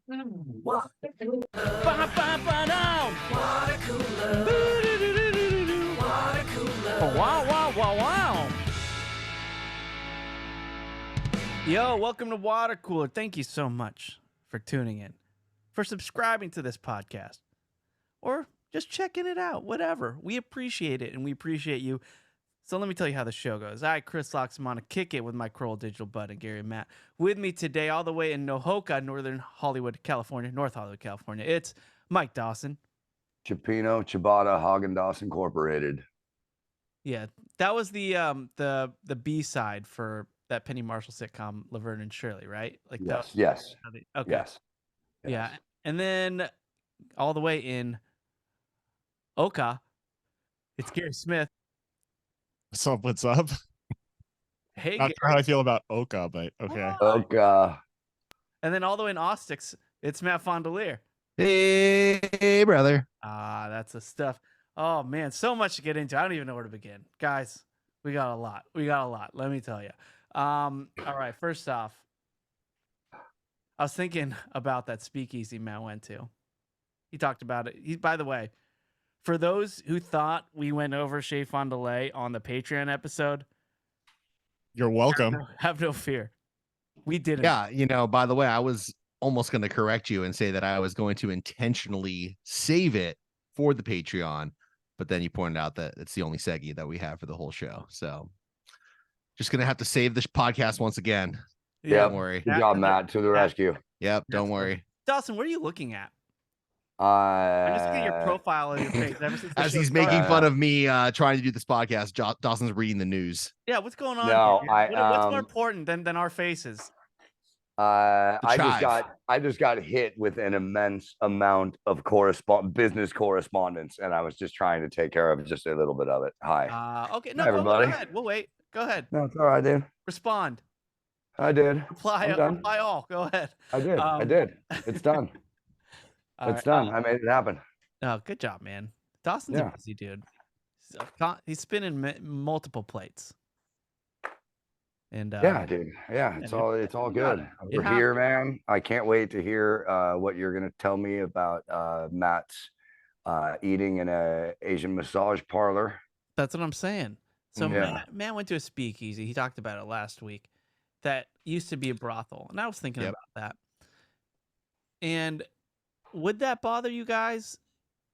Watercooler. Wow, wow, wow, wow. Yo, welcome to Watercooler. Thank you so much for tuning in, for subscribing to this podcast, or just checking it out, whatever. We appreciate it, and we appreciate you. So let me tell you how the show goes. I, Chris Locks, I'm on a kick it with my Kroll Digital Bud and Gary and Matt. With me today, all the way in Nohoka, North Hollywood, California, it's Mike Dawson. Chipino, Ciabatta, Haagen-Dazs Incorporated. Yeah, that was the B-side for that Penny Marshall sitcom, Laverne and Shirley, right? Like Yes, that, yes, okay. yes. Yeah, and then all the way in Oka, it's Gary Smith. What's up? Hey, Not Gary. sure how I feel about Oka, but okay. Oka. And then all the way in Ostix, it's Matt Fondelier. Hey, brother. That's the stuff. Oh man, so much to get into. I don't even know where to begin, guys. We got a lot. Let me tell you. All right. First off, I was thinking about that speakeasy Matt went to. He talked about it. By the way, for those who thought we went over Chez Fondelier on the Patreon episode, you're welcome. Have no fear. We didn't. Yeah, by the way, I was almost going to correct you and say that I was going to intentionally save it for the Patreon, but then you pointed out that it's the only seggy that we have for the whole show. So just going to have to save this podcast once again. Yeah, don't worry. Good job, Matt, to the rescue. Yep, don't worry. Dawson, what are you looking at? I'm just looking at your profile on your page. As he's making fun of me trying to do this podcast, Dawson's reading the news. Yeah, what's going on? No, what's more important than our faces? I just got hit with an immense amount of business correspondence, and I was just trying to take care of just a little bit of it. Hi. Okay. No, Hi, everybody. Go ahead. We'll wait. Go ahead. No, it's all right, dude. Respond. I did. Reply all. Go ahead. I did. It's done. It's done. I made it happen. Oh, good job, man. Dawson's a busy dude. He's spinning multiple plates. And yeah, dude. Yeah, it's all good. We're here, man. I can't wait to hear what you're gonna tell me about Matt's eating in a Asian massage parlor. That's what I'm saying. So Matt went to a speakeasy. He talked about it last week. That used to be a brothel, and I was thinking about that. And would that bother you guys?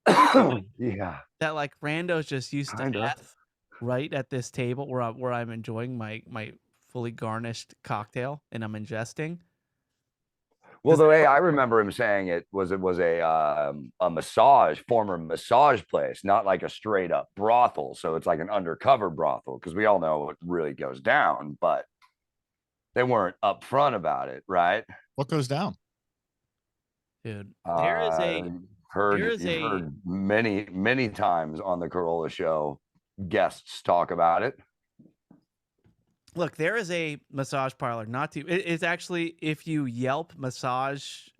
Yeah. That like randos just used to F right at this table where I'm enjoying my fully garnished cocktail and I'm ingesting. Well, the way I remember him saying it was a former massage place, not like a straight up brothel. So it's like an undercover brothel, because we all know what really goes down, but they weren't upfront about it, right? What goes down? Dude, there is heard many times on the Corolla show guests talk about it. Look, there is a massage parlor. It's actually, if you Yelp massage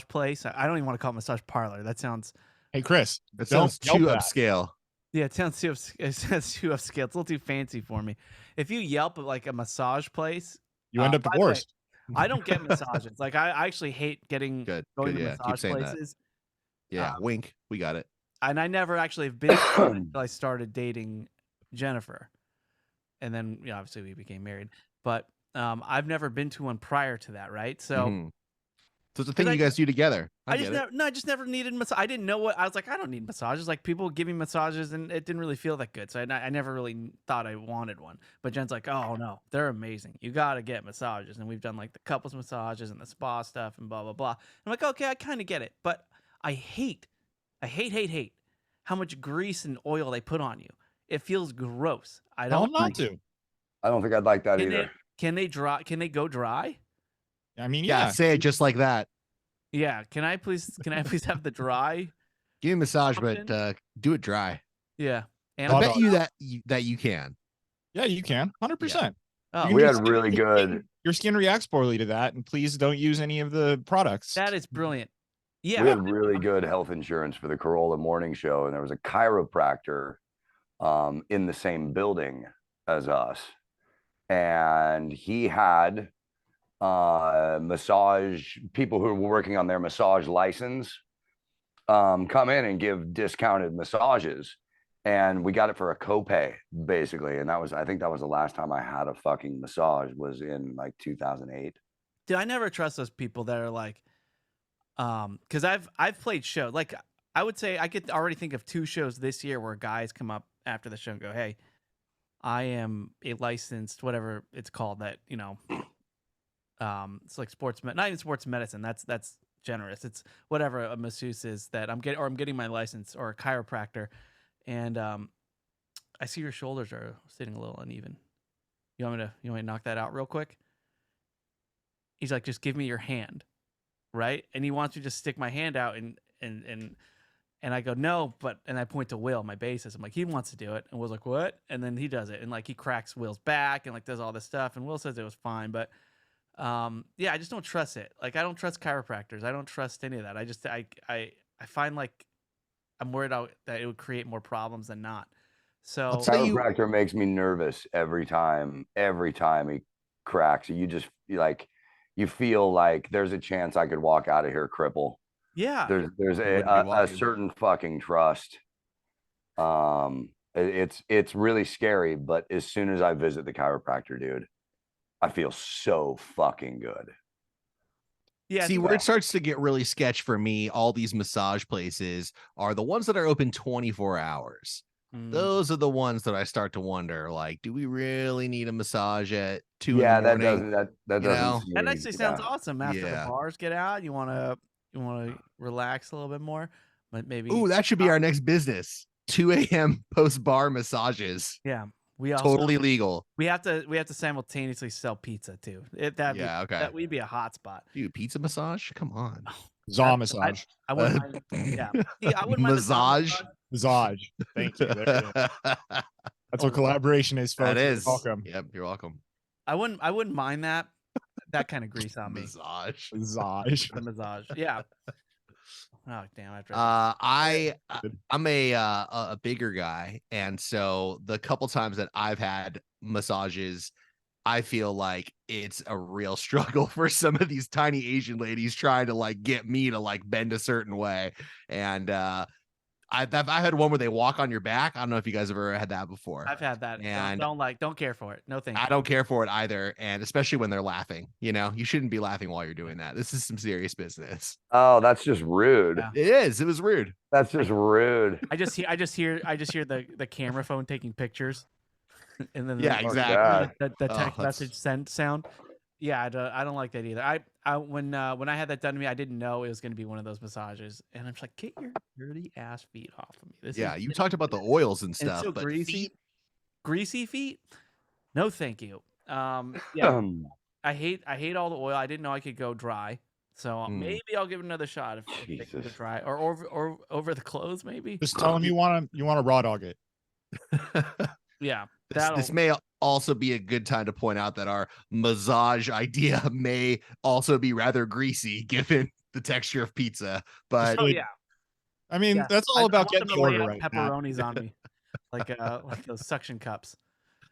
place. I don't even want to call it massage parlor. That sounds. Hey, Chris, that sounds too upscale. Yeah, it sounds too upscale. It's a little too fancy for me. If you Yelp like a massage place, you end up divorced. I don't get massages. Like I actually hate going to massage places. That. Yeah, wink. We got it. And I never actually have been until I started dating Jennifer. And then, obviously we became married, but I've never been to one prior to that, right? So, so it's a thing you guys do together. I just never needed massage. I didn't know what I was like. I don't need massages. Like people give me massages, and it didn't really feel that good. So I never really thought I wanted one. But Jen's like, oh no, they're amazing. You got to get massages, and we've done like the couples massages and the spa stuff and blah blah blah. I'm like, okay, I kind of get it, but I hate how much grease and oil they put on you. It feels gross. I don't think I'd like that either. Can they go dry? I mean, yeah. Say it just like that. Yeah. Can I please have the dry? Give me a massage, but do it dry. Yeah. And I bet you that you can. Yeah, you can. 100%. Oh, we had really good. Your skin reacts poorly to that, and please don't use any of the products. That is brilliant. Yeah. We had really good health insurance for the Corolla Morning Show, and there was a chiropractor in the same building as us, and he had massage people who were working on their massage license come in and give discounted massages. And we got it for a copay, basically. And I think that was the last time I had a fucking massage, was in like 2008. Dude, I never trust those people that are like, because I've played shows. Like, I would say I could already think of 2 shows this year where guys come up after the show and go, "Hey, I am a licensed whatever it's called, that, you know, it's like not even sports medicine. That's generous. It's whatever a masseuse is that I'm getting my license, or a chiropractor, and I see your shoulders are sitting a little uneven. You want me to knock that out real quick?" He's like, "Just give me your hand," right? And he wants me to just stick my hand out, and I go, "No," and I point to Will, my bassist. I'm like, "He wants to do it," and Will's like, "What?" And then he does it, and like he cracks Will's back and like does all this stuff, and Will says it was fine, but yeah, I just don't trust it. Like, I don't trust chiropractors. I don't trust any of that. I find like I'm worried that it would create more problems than not. So Chiropractor makes me nervous every time he cracks. You feel like there's a chance I could walk out of here cripple. yeah, There's a certain fucking trust. It's really scary, but as soon as I visit the chiropractor, dude, I feel so fucking good. yeah. See, where it starts to get really sketch for me, all these massage places are the ones that are open 24 hours. Those are the ones that I start to wonder, like, do we really need a massage at 2 in the morning? That doesn't That actually sounds awesome. After the Yeah. bars get out, you wanna relax a little bit more, but maybe. Ooh, that should be our next business. 2 a.m. post-bar massages. Yeah, we also Totally legal. we have to simultaneously sell pizza too. That we'd be a hot spot. Dude, pizza massage? Come on. Zaw massage. I wouldn't mind. Yeah, I wouldn't mind the Massage. Massage. Thank you. There you go. That's what collaboration is, folks. That is. Welcome. Yep, you're welcome. I wouldn't mind that kind of grease on me. Massage. Massage. The massage. Yeah. Oh damn! I'm a bigger guy, and so the couple times that I've had massages, I feel like it's a real struggle for some of these tiny Asian ladies trying to like get me to like bend a certain way. And I've had one where they walk on your back. I don't know if you guys have ever had that before. I've had that, and don't care for it. No thanks. I don't care for it either, and especially when they're laughing. You know, you shouldn't be laughing while you're doing that. This is some serious business. Oh, that's just rude. Yeah. It is. It was rude. That's just rude. I just hear the camera phone taking pictures, and then exactly the text message sent sound. Yeah, I don't like that either. When I had that done to me, I didn't know it was going to be one of those massages, and I'm just like, get your dirty ass feet off of me. You talked about the oils and stuff, so but greasy feet. No, thank you. Yeah, I hate all the oil. I didn't know I could go dry, so maybe I'll give it another shot if they can go dry, or over the clothes maybe. Just tell them you want to raw dog it. Yeah, this may also be a good time to point out that our massage idea may also be rather greasy given the texture of pizza. But I mean, that's all about getting the order right. Pepperonis on me, like those suction cups.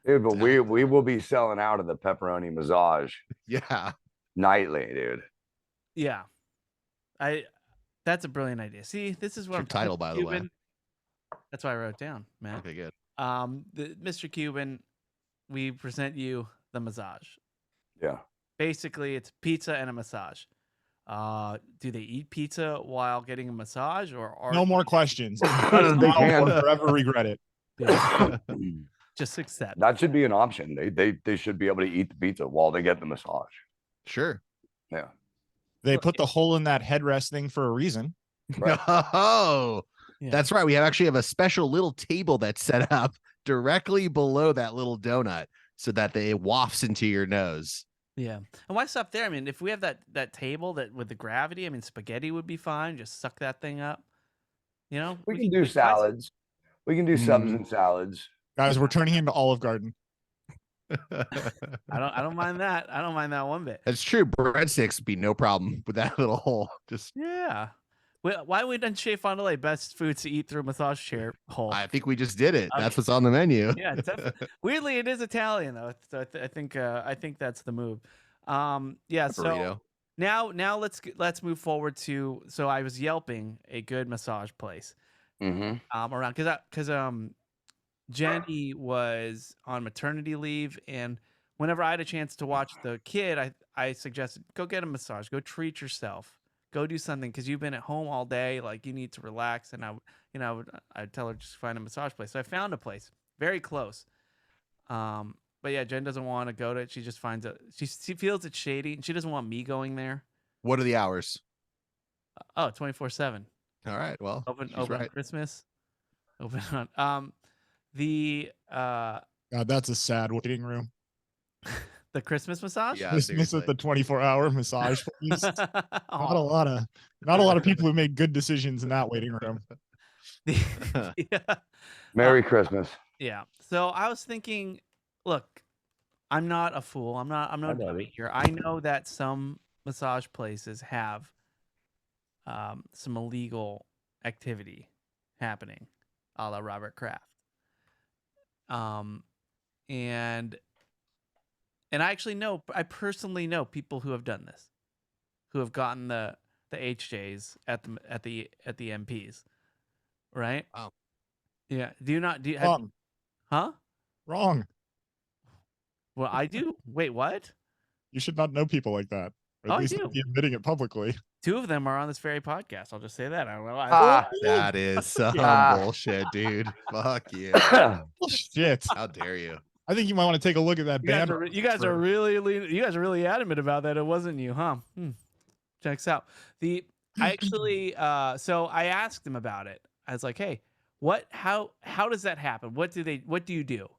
Dude, but we will be selling out of the pepperoni massage. Yeah, nightly, dude. Yeah, that's a brilliant idea. See, this is what I'm title, by the way. That's why I wrote it down, man. Okay, good. Mr. Cuban, we present you the massage. Yeah. Basically, it's pizza and a massage. Do they eat pizza while getting a massage, or no more questions? They can forever regret it. Just accept. That should be an option. They should be able to eat the pizza while they get the massage. Sure. Yeah. They put the hole in that headrest thing for a reason. Right. Oh, yeah. That's right. We actually have a special little table that's set up directly below that little donut so that they wafts into your nose. Yeah. And why stop there? I mean, if we have that table that with the gravity, I mean, spaghetti would be fine. Just suck that thing up. You know, we can do salads. We can do subs and salads. Guys, we're turning into Olive Garden. I don't mind that. I don't mind that one bit. That's true. Breadsticks would be no problem with that little hole. Just yeah. Why don't we done Chez Fondue best foods to eat through a massage chair hole? I think we just did it. That's what's on the menu. Yeah, weirdly it is Italian though, so I think that's the move. Yeah. A So burrito. now let's move forward to. So I was yelping a good massage place. Mm-hmm. Around because Jenny was on maternity leave, and whenever I had a chance to watch the kid, I suggested go get a massage, go treat yourself, go do something because you've been at home all day, like you need to relax. And I'd tell her just find a massage place. So I found a place very close. But yeah, Jen doesn't want to go to it. She just finds it. She feels it's shady, and she doesn't want me going there. What are the hours? Oh, 24/7. All right. Well, Open she's open on right. Christmas. Open on the God, that's a sad waiting room. the Christmas massage. Yeah, Christmas at seriously. the 24-hour massage place. Not a Oh, lot of people who made good decisions in that waiting room. yeah. Merry Christmas. Yeah. So I was thinking, look, I'm not a fool. I'm no I know dummy it. here. I know that some massage places have some illegal activity happening, a la Robert Kraft. And I personally know people who have done this, who have gotten the HJs at the MPs, right? Wow. Yeah. Do you not Wrong. huh? Wrong. Well, I do. Wait, what? You should not know people like that. Or Oh, at I least do. not be admitting it publicly. 2 of them are on this very podcast. I'll just say that. I don't know. Ah. That is some Yeah. bullshit, dude. Fuck you. Shit. How dare you? I think you might want to take a look at that You guys, banner. are, you guys are really adamant about that. It wasn't you, huh? Checks out. I actually so I asked him about it. I was like, "Hey, how does that happen? What do you do?"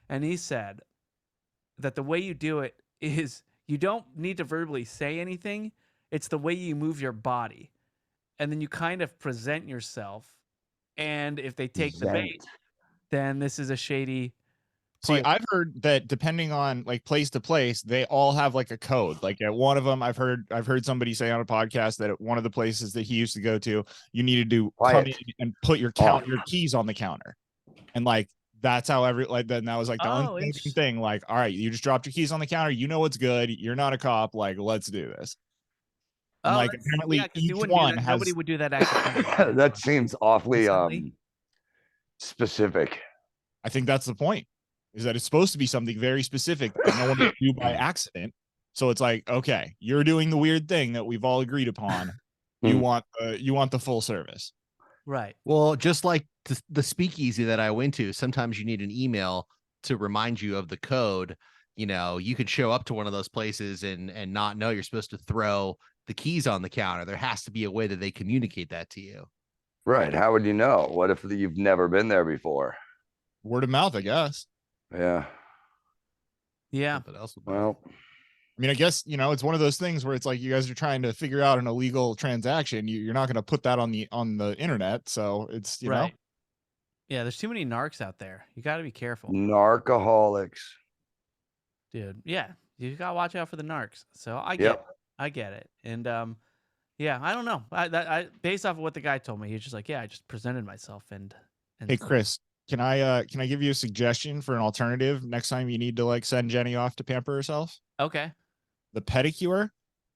And he said that the way you do it is you don't need to verbally say anything. It's the way you move your body. And then you kind of present yourself. And if they take the bait, then this is a shady See, place. I've heard that depending on like place to place, they all have like a code. Like at one of them, I've heard somebody say on a podcast that at one of the places that he used to go to, you needed to come in and put your keys on the counter, and like that's how then that was like the unspoken thing. Like, all right, you just dropped your keys on the counter. You know what's good. You're not a cop. Like, let's do this. And like apparently each one has. Nobody would do that accidentally. That seems awfully Recently? specific. I think that's the point. Is that it's supposed to be something very specific that no one would do by accident. So it's like, okay, you're doing the weird thing that we've all agreed upon. You want the full service. Right. Well, just like the speakeasy that I went to, sometimes you need an email to remind you of the code. You know, you could show up to one of those places and not know you're supposed to throw the keys on the counter. There has to be a way that they communicate that to you. Right. How would you know? What if you've never been there before? Word of mouth, I guess. Yeah. Yeah. What else? Well, I mean, I guess, it's one of those things where it's like you guys are trying to figure out an illegal transaction. You're not going to put that on the internet. So it's, right. Yeah, there's too many narcs out there. You got to be careful. Narcoholics. Dude, yeah. You got to watch out for the narcs. So I get it. And yeah, I don't know. I based off of what the guy told me, he was just like, yeah, I just presented myself and Hey, Chris, can I give you a suggestion for an alternative next time you need to like send Jenny off to pamper herself? Okay. The pedicure,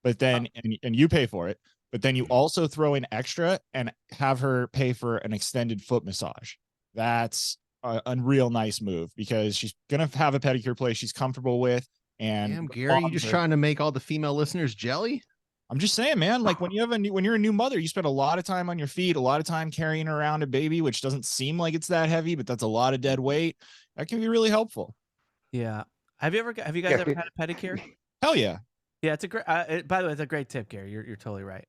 but then and you pay for it, but then you also throw in extra and have her pay for an extended foot massage. That's a real nice move because she's gonna have a pedicure place she's comfortable with. And damn, Gary, you just trying to make all the female listeners jelly? I'm just saying, man, like when you're a new mother, you spend a lot of time on your feet, a lot of time carrying around a baby, which doesn't seem like it's that heavy, but that's a lot of dead weight. That can be really helpful. Yeah. Have you guys ever had a pedicure? Hell yeah. Yeah, it's a great. By the way, it's a great tip, Gary. You're totally right.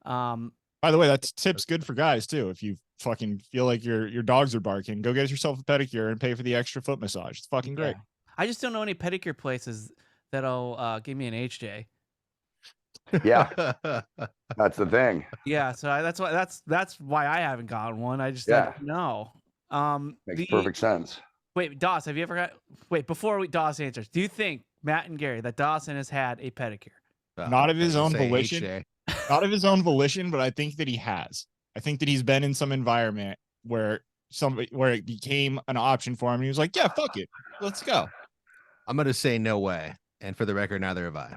By the way, that tip's good for guys too. If you fucking feel like your dogs are barking, go get yourself a pedicure and pay for the extra foot massage. It's fucking great. I just don't know any pedicure places that'll give me an HJ. Yeah, that's the thing. Yeah, so that's why I haven't gotten one. I just don't know. Makes perfect sense. Wait, Doss, have you ever got? Wait, before Doss answers, do you think Matt and Gary that Dawson has had a pedicure? Not of his own volition. Not of his own volition, but I think that he has. I think that he's been in some environment where it became an option for him, and he was like, "Yeah, fuck it, let's go." I'm gonna say no way, and for the record, neither have I.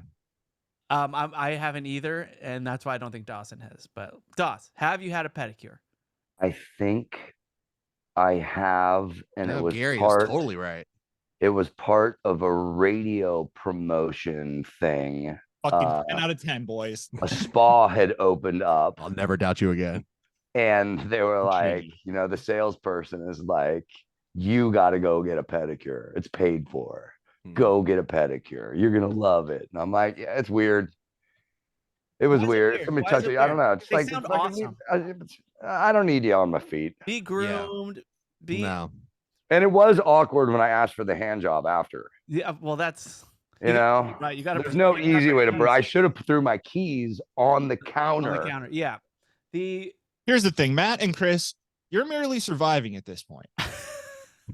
I haven't either, and that's why I don't think Dawson has. But Doss, have you had a pedicure? I think I have, and No, Gary was totally right. it was part of a radio promotion thing. Fucking 10 out of 10, boys. A spa had opened up, I'll never doubt you again. and they were like, Shady. you know, the salesperson is like, you got to go get a pedicure. It's paid for. Go get a pedicure. You're gonna love it. And I'm like, yeah, it's weird. It was Why is it weird. weird? Somebody Why touch is it it. I don't weird? know. It's They like, sound it's like awesome. I don't need you on my feet. Be groomed. Be No. And it was awkward when I asked for the hand job after. yeah. Well, that's You know, right. You got to. there's no easy way to. I should have threw my keys on the counter. On the counter. Yeah. Here's the thing, Matt and Chris, you're merely surviving at this point.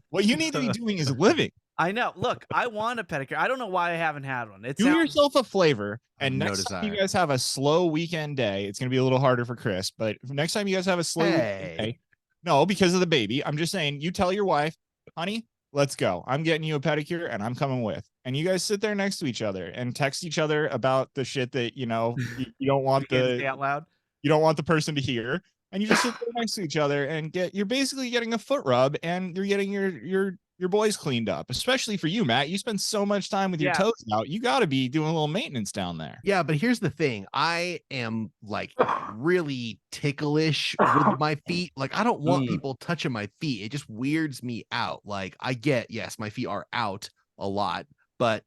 What you need to be doing is living. I know. Look, I want a pedicure. I don't know why I haven't had one. Do yourself a flavor, and No next time you desire. guys have a slow weekend day, it's going to be a little harder for Chris, but next time you guys have a slow weekend day, no, because of the baby, I'm just saying, you tell your wife, honey, let's go. I'm getting you a pedicure, and I'm coming with. And you guys sit there next to each other and text each other about the shit that, you know, you don't want You can't say out loud. you don't want the person to hear. And you just sit there next to each other and you're basically getting a foot rub, and you're getting your boys cleaned up, especially for you, Matt. You spend so much time with your toes out. You got to be doing a little maintenance down there. Yeah, but here's the thing. I am like really ticklish with my feet. Like, I don't want people touching my feet. It just weirds me out. Like, I get, yes, my feet are out a lot, but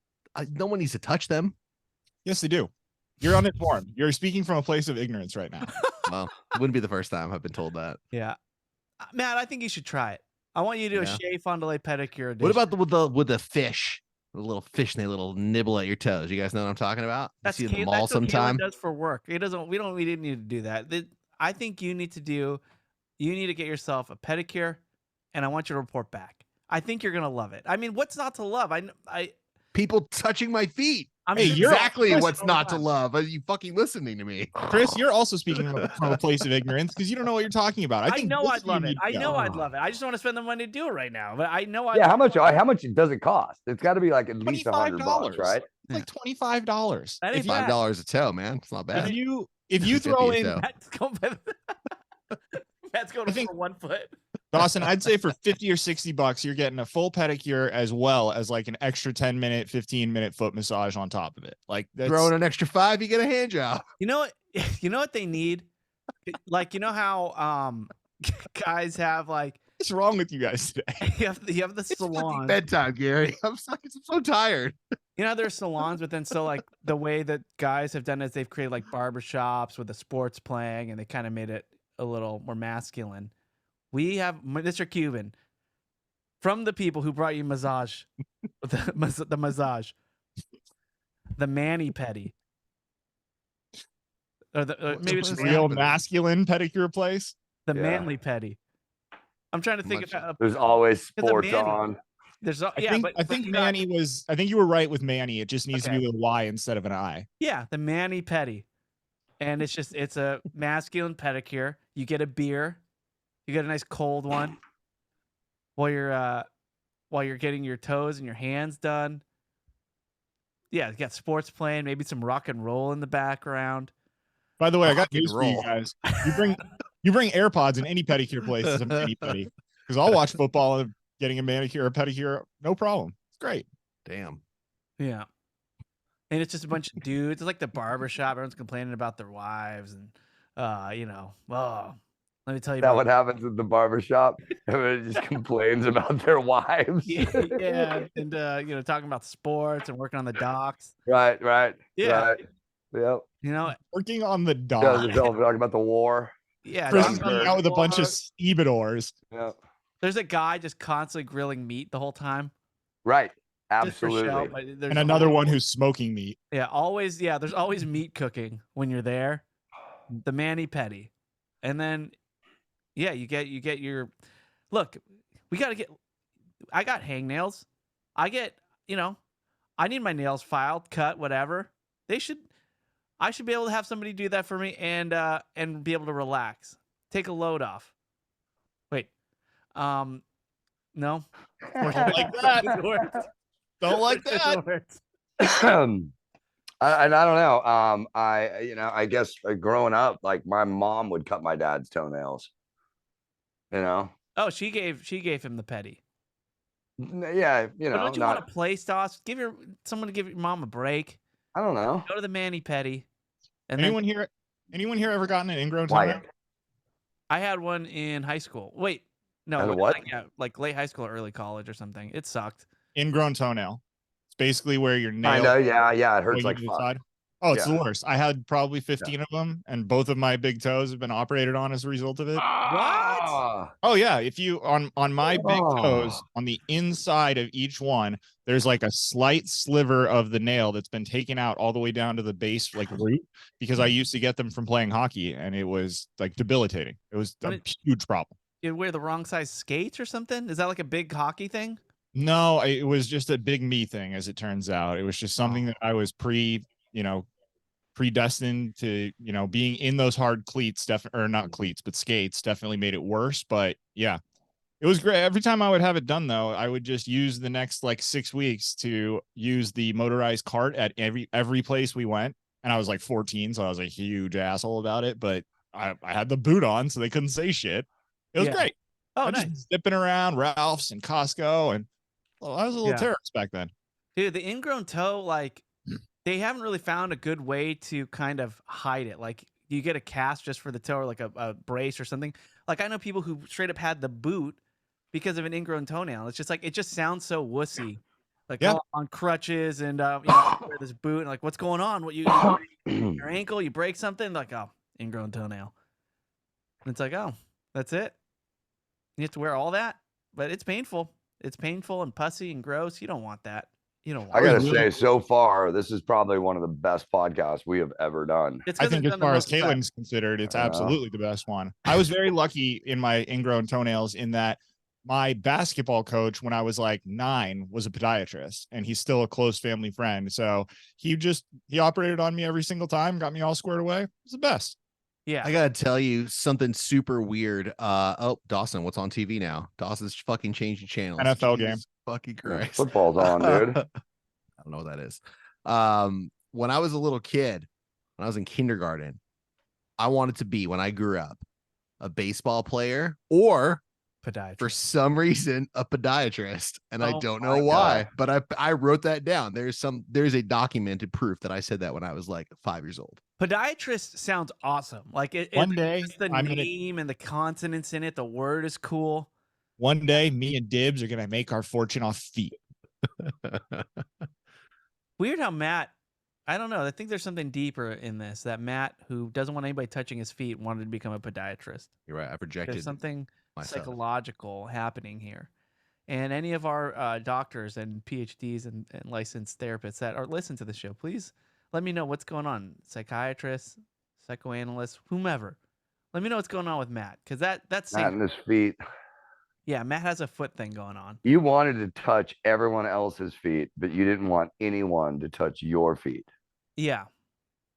no one needs to touch them. Yes, they do. You're uninformed. You're speaking from a place of ignorance right now. Well, it wouldn't be the first time I've been told that. Yeah. Matt, I think you should try it. I want you to do a Shea Fond du Lac pedicure edition. What about with the fish? The little fish and they little nibble at your toes. You guys know what I'm talking about? That's you see in the mall that's what sometime. Kayla does for work. It doesn't. We didn't need to do that. I think you need to get yourself a pedicure, and I want you to report back. I think you're gonna love it. I mean, what's not to love? People touching my feet. Hey, you're exactly what's not to love. Are you fucking listening to me? Chris, you're also speaking from a place of ignorance because you don't know what you're talking about. I know I'd love it. I know I'd love it. I just want to spend the money to do it right now. But I know. Yeah, how much does it cost? It's got to be like at least $100, right? It's like $25. $5 a toe, man. It's not bad. If you throw in, Matt's going for 1 foot. Dawson, I'd say for $50 or $60, you're getting a full pedicure as well as like an extra 10-minute, 15-minute foot massage on top of it. Like, throw in an extra $5, you get a hand job. You know what? You know what they need? Like, you know how guys have like. What's wrong with you guys today? You have the salon. Bedtime, Gary. I'm so tired. You know, there's salons, but then so like the way that guys have done is they've created like barbershops with the sports playing, and they kind of made it a little more masculine. We have Mr. Cuban from the people who brought you massage, the massage, the Manny-Pedi, or maybe it's the real masculine pedicure place. The Manly-Pedi. I'm trying to think of. There's always sports on. I think Manny was. I think you were right with Manny. It just needs to be with a Y instead of an I. Yeah, the Manny-Pedi, and it's a masculine pedicure. You get a beer. You get a nice cold one while you're getting your toes and your hands done. Yeah, you got sports playing, maybe some rock and roll in the background. By the way, I got news for you guys. You bring AirPods in any pedicure place as a Manny-Pedi, because I'll watch football and getting a manicure or pedicure, no problem. It's great. Damn. Yeah. And it's just a bunch of dudes. It's like the barbershop. Everyone's complaining about their wives and let me tell you what happens at the barbershop. Everybody just complains about their wives. Yeah, and talking about sports and working on the docks. Right. Yeah. Right. Yep. You know, working on the docks. Talking about the war. Yeah. Chris is coming out with a bunch of stevedores. Yeah. There's a guy just constantly grilling meat the whole time. Right. Absolutely. Show, and another one who's smoking meat. Yeah, always. Yeah, there's always meat cooking when you're there. The Manny-Pedi, and then you get your. Look, we got to get. I got hangnails. I need my nails filed, cut, whatever. I should be able to have somebody do that for me and be able to relax, take a load off. Wait, no. Don't like that. Don't like that. And I don't know. I guess growing up, like my mom would cut my dad's toenails. You know, Oh, she gave him the petty. Yeah, But don't you not. want to play Stoss? Someone to give your mom a break. I don't know. Go to the Manny-Pedi. And Anyone here ever gotten an ingrown Why? toenail? I had one in high school. Wait, no, Had a it was what? like late high school or early college or something. It sucked. Ingrown toenail. It's basically where your I nail know. Yeah, it hurts going like into the fuck. side. Oh, it's the Yeah. worst. I had probably 15 of them, and both of my big toes have been operated on as a result of it. Ah! Oh yeah, if you on my big toes, Oh. on the inside of each one, there's like a slight sliver of the nail that's been taken out all the way down to the base like root, because I used to get them from playing hockey, and it was like debilitating. It was a huge problem. You wear the wrong size skates or something? Is that like a big hockey thing? No, it was just a big me thing, as it turns out. It was just something that I was predestined to, being in those hard cleats, or not cleats, but skates definitely made it worse. But yeah, it was great. Every time I would have it done, though, I would just use the next like 6 weeks to use the motorized cart at every place we went. And I was like 14, so I was a huge asshole about it. But I had the boot on, so they couldn't say shit. It was great. Oh, I nice. just zipping around Ralph's and Costco, and I was a little terrorist back then. Dude, the ingrown toe, like they haven't really found a good way to kind of hide it. Like you get a cast just for the toe or like a brace or something. Like I know people who straight up had the boot because of an ingrown toenail. It's just like, it just sounds so wussy. Like on crutches and, wear this boot and like, what's going on? What your ankle, you break something? Like, oh, ingrown toenail. And it's like, oh, that's it. You have to wear all that, but it's painful. It's painful and pussy and gross. You don't want that. You don't want I gotta say, so far, this is probably one of the best podcasts we have ever done. I think as far as Caitlin's considered, it's absolutely the best one. I was very lucky in my ingrown toenails in that my basketball coach, when I was like 9, was a podiatrist, and he's still a close family friend. So he operated on me every single time, got me all squared away. It was the best. Yeah. I gotta tell you something super weird. Dawson, what's on TV now? Dawson's fucking changing channels. NFL game. Fucking Christ. Football's on, dude. I don't know what that is. When I was a little kid, when I was in kindergarten, I wanted to be, when I grew up, a baseball player or podiatrist. For some reason, a podiatrist, and I don't know why, but I wrote that down. There's a documented proof that I said that when I was like 5 years old. Podiatrist sounds awesome. Like one day, the name and the consonants in it, the word is cool. One day, me and Dibs are gonna make our fortune off feet. Weird how Matt, I don't know. I think there's something deeper in this, that Matt, who doesn't want anybody touching his feet, wanted to become a podiatrist. You're right. I projected. There's something myself. Psychological happening here. And any of our doctors and PhDs and licensed therapists that are listen to the show, please let me know what's going on. Psychiatrists, psychoanalysts, whomever. Let me know what's going on with Matt, because that's Matt and his feet. Yeah, Matt has a foot thing going on. You wanted to touch everyone else's feet, but you didn't want anyone to touch your feet. Yeah.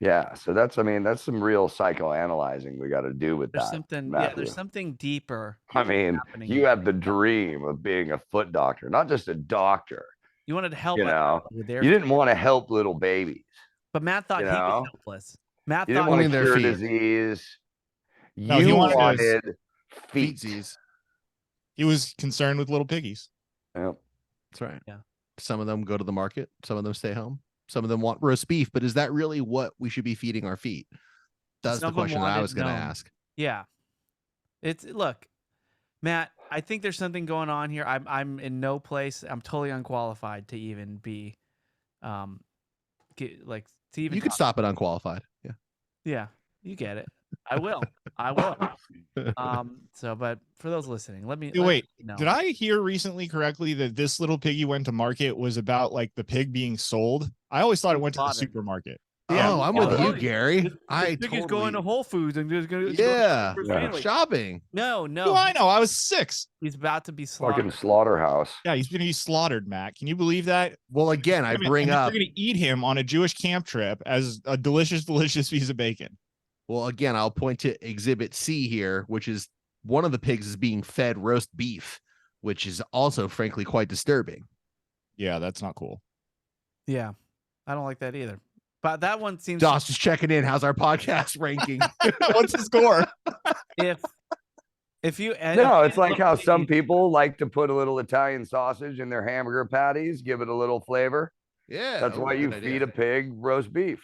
Yeah. So that's some real psychoanalyzing we got to do with there's that. Something, Matthew. yeah, there's something deeper. I mean, you have the dream of being a foot doctor, not just a doctor. You wanted to help. You didn't want to help little babies. But Matt thought he was helpless. Matt didn't want to cure disease. No, he wanted feet disease. He was concerned with little piggies. Yep. That's right. Yeah. Some of them go to the market. Some of them stay home. Some of them want roast beef. But is that really what we should be feeding our feet? That's the question that I was going to ask. Yeah. Look, Matt, I think there's something going on here. I'm in no place. I'm totally unqualified to even be, You could stop it unqualified. Yeah. Yeah. You get it. I will. But for those listening, let me wait. Did I hear recently correctly that this little piggy went to market was about like the pig being sold? I always thought it went to the supermarket. Yeah, I'm with you, Gary. This pig is going to Whole Foods and just going to shopping. No. Who I know? I was 6. He's about to be slaughtered. Fucking slaughterhouse. Yeah, he's going to be slaughtered, Matt. Can you believe that? Well, again, I bring up. You're going to eat him on a Jewish camp trip as a delicious, delicious piece of bacon. Well, again, I'll point to Exhibit C here, which is one of the pigs is being fed roast beef, which is also, frankly, quite disturbing. Yeah, that's not cool. Yeah, I don't like that either. But that one seems Josh just checking in. How's our podcast ranking? What's the score? if you No, it's like how some people like to put a little Italian sausage in their hamburger patties, give it a little flavor. Yeah, That's why you feed a pig roast beef.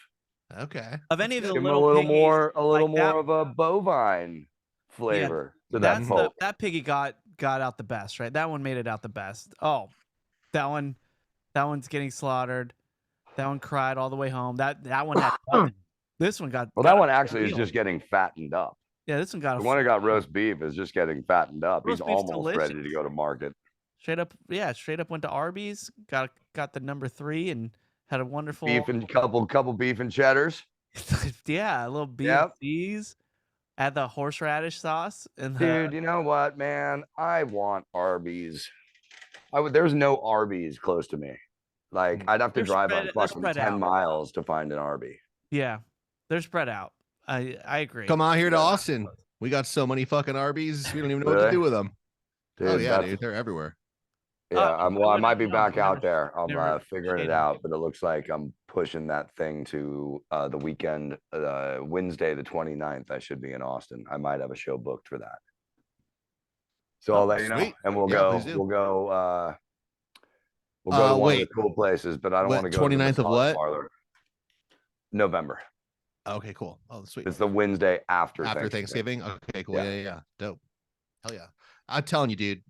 Okay. of any of the Give them little a little piggies, more, like that- of a bovine flavor to that that's poke. that piggy got out the best, right? That one made it out the best. Oh, that one's getting slaughtered. That one cried all the way home. That one had nothing. This one got Well, that one actually is just getting fattened up. Yeah, this one got The one that got roast beef is just getting fattened up. Roast He's beef's almost ready to delicious. go to market. straight up went to Arby's, got the number 3 and had a wonderful Beef and couple beef and cheddars. yeah, a little beef Yep. cheese. Add the horseradish sauce and Dude, you know what, man? I want Arby's. There's no Arby's close to me. Like, I'd have to They're drive spread- like they're fucking spread 10 out. miles to find an Arby. yeah, they're spread out. I agree. Come on here to Yeah. Austin. We got so many fucking Arby's. We don't even know what to Really? do with them. Dude, Oh yeah, that's- dude, they're everywhere. Yeah, I I might be wouldn't- back never- out there. I'm never figuring it stayed in. out, but it looks like I'm pushing that thing to the weekend, Wednesday, the 29th. I should be in Austin. I might have a show booked for that. So I'll let you know, sweet. and we'll Yeah, go. please do. We'll go to one of Wait. the cool places, but I don't What, want to go. to the 29th of massage what? parlor. November. Okay, cool. Oh, sweet. It's the Wednesday after Thanksgiving. Okay, cool. Yeah. Yeah. Dope. Hell yeah. I'm telling you, dude,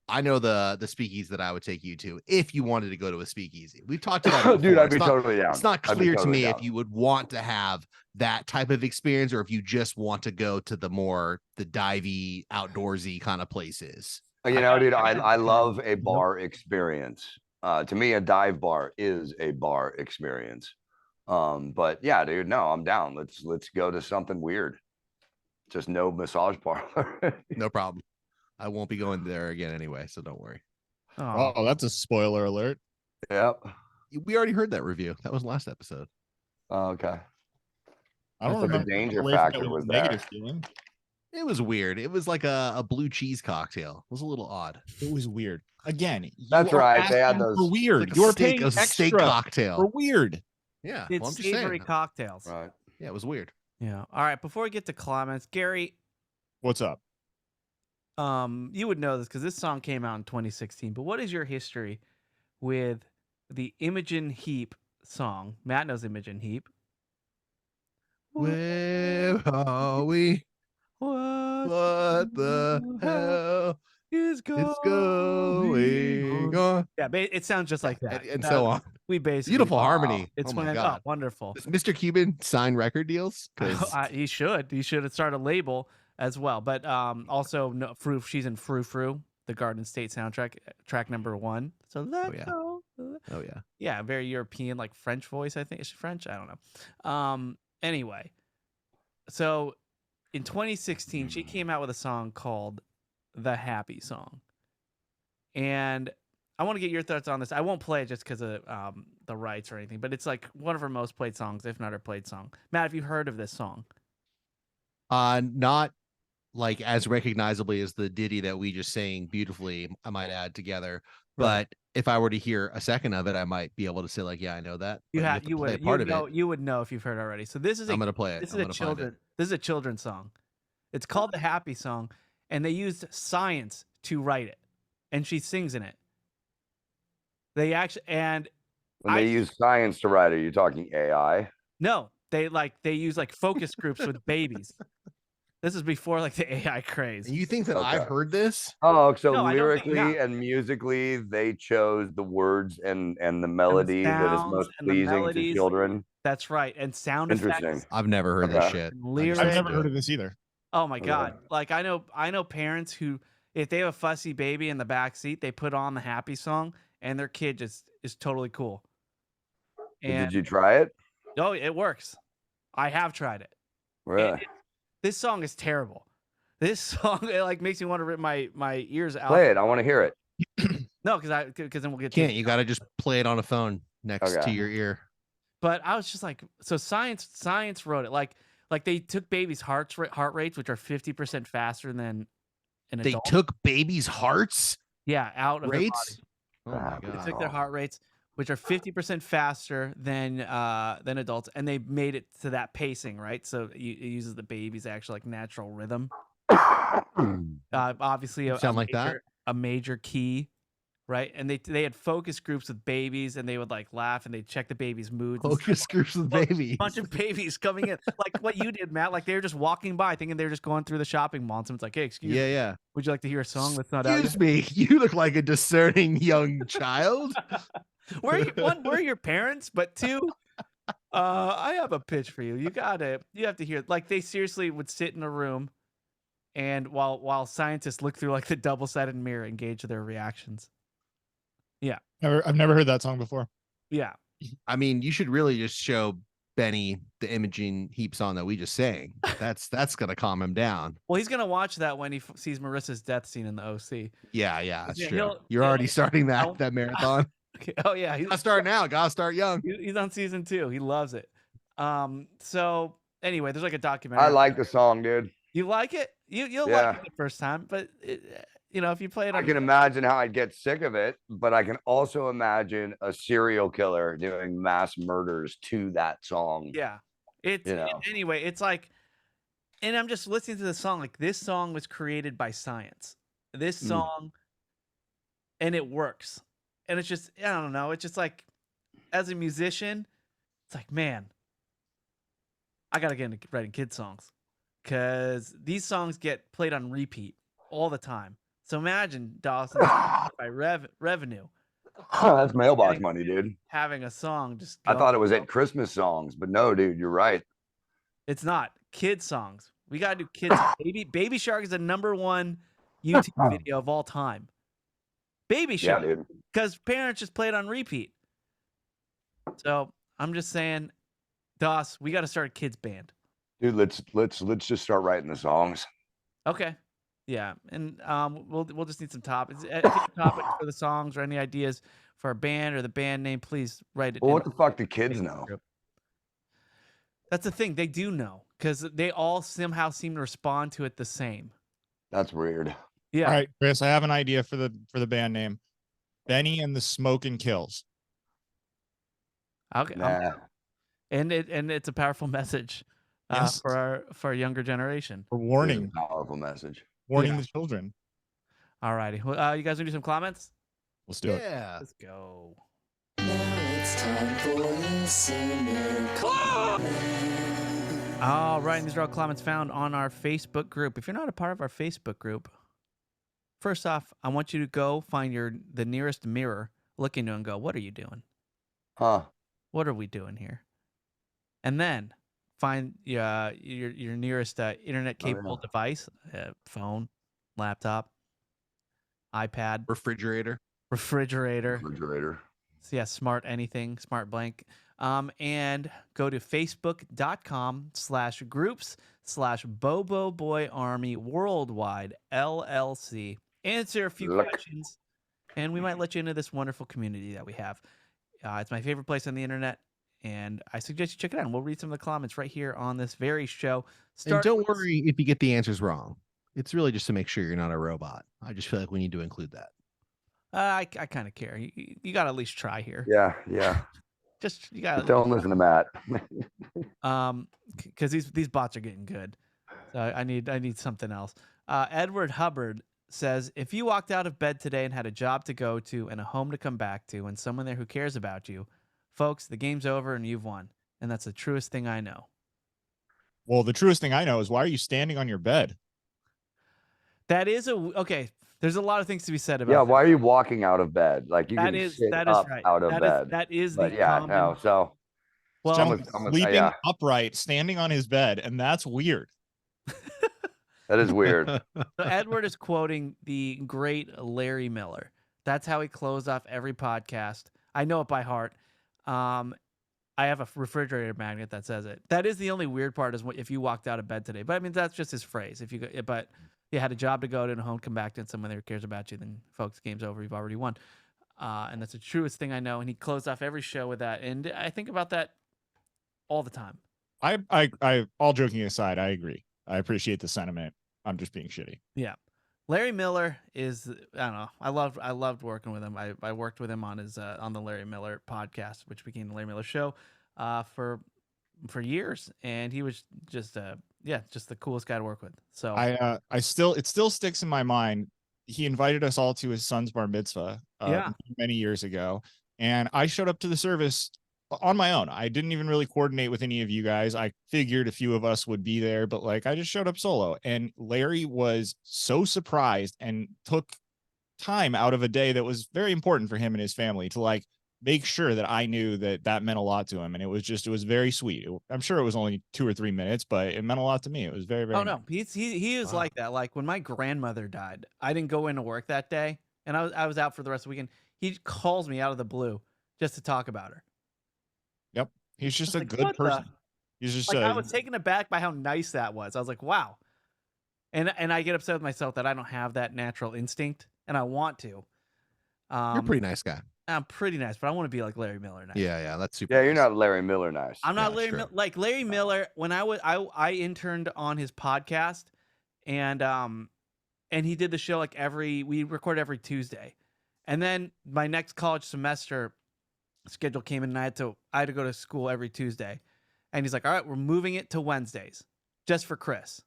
I know the speakeasy that I would take you to if you wanted to go to a speakeasy. We've talked about it Dude, before. I'd be totally down. It's not I'd be clear to totally me down. if you would want to have that type of experience or if you just want to go to the divey, outdoorsy kind of places. You know, dude, I love a bar experience. To me, a dive bar is a bar experience. But yeah, dude, no, I'm down. Let's go to something weird. Just no massage parlor. No problem. I won't be going there again anyway, so don't worry. Oh, Oh, that's a spoiler alert. Yep. We already heard that review. That was last episode. Okay. I don't That's like the remember. danger away from factor it was negative there. feeling. It was weird. It was like a blue cheese cocktail. It was a little odd. It was weird. Again, That's you are right, they had asking for those- weird. Like a You're steak, paying it was a steak extra cocktail. for weird. Yeah, it's well, I'm just savory saying. cocktails. Right. Yeah, it was weird. Yeah. All right. Before we get to comments, Gary, What's up? you would know this because this song came out in 2016. But what is your history with the Imogen Heap song? Matt knows Imogen Heap. Where are we? What the hell is is going on? Yeah, it sounds just like that. And so on. We basically Beautiful harmony. It's Oh my when God. wonderful. Does Mr. Cuban sign record deals? 'Cause He should. He should start a label as well. But also, no, she's in Frou Frou, the Garden State soundtrack, track number 1. So let's yeah. go. oh yeah. Yeah, very European, like French voice. I think is she French? I don't know. Anyway, so in 2016, she came out with a song called "The Happy Song," and I want to get your thoughts on this. I won't play it just because of the rights or anything, but it's like one of her most played songs, if not her played song. Matt, have you heard of this song? Not like as recognizably as the ditty that we just sang beautifully, I might add together. Right. But if I were to hear a second of it, I might be able to say like, yeah, I know that. You But have to you play would part you of know it. you would know if you've heard it already. So this is I'm gonna play it. this is I'm a gonna find it. children this is a children's song. It's called The Happy Song, and they used science to write it, and she sings in it. They actually When they use science to write it, you're talking AI. no, they use like focus groups with babies. This is before like the AI craze. And you think that I've Okay. heard this? Oh, so No, I don't think lyrically not. and musically, they chose the words and the melody that is sounds most and the pleasing to melodies. children. That's right, and sound Interesting. effects. I've never heard this Okay. shit. And I just lyrics. I've listen never to heard it. of this either. Oh my Okay. god! Like I know parents who, if they have a fussy baby in the back seat, they put on the Happy Song, and their kid just is totally cool. And Did you try it? oh, it works. I have tried it. Really? This song is terrible. This song it like makes me want to rip my ears out. Play it. I want to hear it. No, because then we'll get. Can't you got to just play it on a phone next to Okay. your ear? But I was just like, so science wrote it like they took babies' heart rates, which are 50% faster than an They adult. took babies' hearts out of their body. rates. Oh my Ah, They god! took their heart rates, which are 50% faster than adults, and they made it to that pacing, right? So it uses the baby's actual like natural rhythm. Obviously, Sound like that? a major key, right? And they had focus groups with babies, and they would like laugh and they'd check the baby's moods. And Focus groups with Well, babies. bunch of babies coming in, like what you did, Matt. Like they were just walking by, thinking they were just going through the shopping mall. And someone's like, "Hey, excuse me, Yeah. would you like to hear a song that's not out yet?" Excuse me, you look like a discerning young child. Where are your parents? But two, I have a pitch for you. You have to hear. Like they seriously would sit in a room, and while scientists look through like the double-sided mirror and gauge their reactions. Yeah, I've never heard that song before. yeah. I mean, you should really just show Benny the Imaging Heap song that we just sang. That's gonna calm him down. Well, he's gonna watch that when he sees Marissa's death scene in the OC. Yeah, that's Yeah, true. You're already starting that marathon. Oh yeah, Gotta start now. Gotta start young. he's on season 2. He loves it. So anyway, there's like a documentary. I like the song, dude. You like it? You'll Yeah. like it the first time, but if you play it, I can imagine how I'd get sick of it, but I can also imagine a serial killer doing mass murders to that song. yeah. It's anyway. It's like, and I'm just listening to the song. Like this song was created by science. This song, and it works. And it's just, I don't know. It's just like, as a musician, it's like, man, I gotta get into writing kid songs, because these songs get played on repeat all the time. So imagine Dawson by revenue. That's mailbox money, dude. Having a song just. I thought it was at Christmas songs, but no, dude, you're right. It's not kid songs. We gotta do kids. Baby Shark is the #1 YouTube video of all time. Baby Shark, Yeah, dude. because parents just play it on repeat. So I'm just saying, Doss, we got to start a kids band. Dude, let's just start writing the songs. Okay. Yeah, and we'll just need some topics. If you have topics for the songs or any ideas for a band or the band name, please write it. Well, what the fuck do kids know? That's the thing. They do know, because they all somehow seem to respond to it the same. That's weird. Yeah. All right, Chris, I have an idea for the band name. Benny and the Smoking Kills. Okay. Nah. And it's a powerful message Yes. for our younger generation. For It is warning. a powerful message. Warning the children. All righty. Well, you guys want to do some comments? Let's do it. Yeah. Let's go. Now it's time for listener comment. All right. And these are all comments found on our Facebook group. If you're not a part of our Facebook group, first off, I want you to go find the nearest mirror, look into it and go, what are you doing? Huh. What are we doing here? And then find your nearest internet capable device, phone, laptop, iPad, Refrigerator. refrigerator. So yeah, smart anything, smart blank. And go to facebook.com/groups/Bobo Boy Army Worldwide LLC. Answer a few questions, and we might let you into this wonderful community that we have. It's my favorite place on the internet, and I suggest you check it out. And we'll read some of the comments right here on this very show. And don't worry if you get the answers wrong. It's really just to make sure you're not a robot. I just feel like we need to include that. I kind of care. You got to at least try here. Yeah. Just you got. Don't listen to Matt. Because these bots are getting good. So I need something else. Edward Hubbard says, if you walked out of bed today and had a job to go to and a home to come back to and someone there who cares about you, folks, the game's over and you've won. And that's the truest thing I know. Well, the truest thing I know is, why are you standing on your bed? That is okay. There's a lot of things to be said about. Yeah, that. why are you walking out of bed? Like you That can is sit that is up right. out of bed. That is But the yeah, common. no. So Well, Gentleman I'm sleeping upright, standing on his bed, and that's weird. that is weird. so Edward is quoting the great Larry Miller. That's how he closed off every podcast. I know it by heart. I have a refrigerator magnet that says it. That is the only weird part, is if you walked out of bed today. But I mean, that's just his phrase. But you had a job to go to and a home, come back to, and someone there cares about you, then folks, game's over. You've already won. And that's the truest thing I know. And he closed off every show with that. And I think about that all the time. I all joking aside, I agree. I appreciate the sentiment. I'm just being shitty. Yeah. Larry Miller is, I don't know. I loved working with him. I worked with him on his on the Larry Miller podcast, which became the Larry Miller Show, for years, and he was just just the coolest guy to work with. So it still sticks in my mind. He invited us all to his son's bar mitzvah many years ago, and I showed up to the service on my own. I didn't even really coordinate with any of you guys. I figured a few of us would be there, but like I just showed up solo, and Larry was so surprised and took time out of a day that was very important for him and his family to like make sure that I knew that meant a lot to him. And it was very sweet. I'm sure it was only 2 or 3 minutes, but it meant a lot to me. It was very, very Oh no, he is like that. Like when my grandmother died, I didn't go into work that day, and I was out for the rest of the weekend. He calls me out of the blue just to talk about her. Yep, he's just a like, good person. He's just like I was taken aback by how nice that was. I was like, wow. And I get upset with myself that I don't have that natural instinct, and I want to. You're a pretty nice guy. I'm pretty nice, but I want to be like Larry Miller nice. Yeah, that's super. Yeah, you're not Larry Miller nice. I'm not like Larry Miller. When I interned on his podcast, and he did the show like we record every Tuesday, and then my next college semester schedule came in, and I had to go to school every Tuesday, and he's like, all right, we're moving it to Wednesdays just for Chris.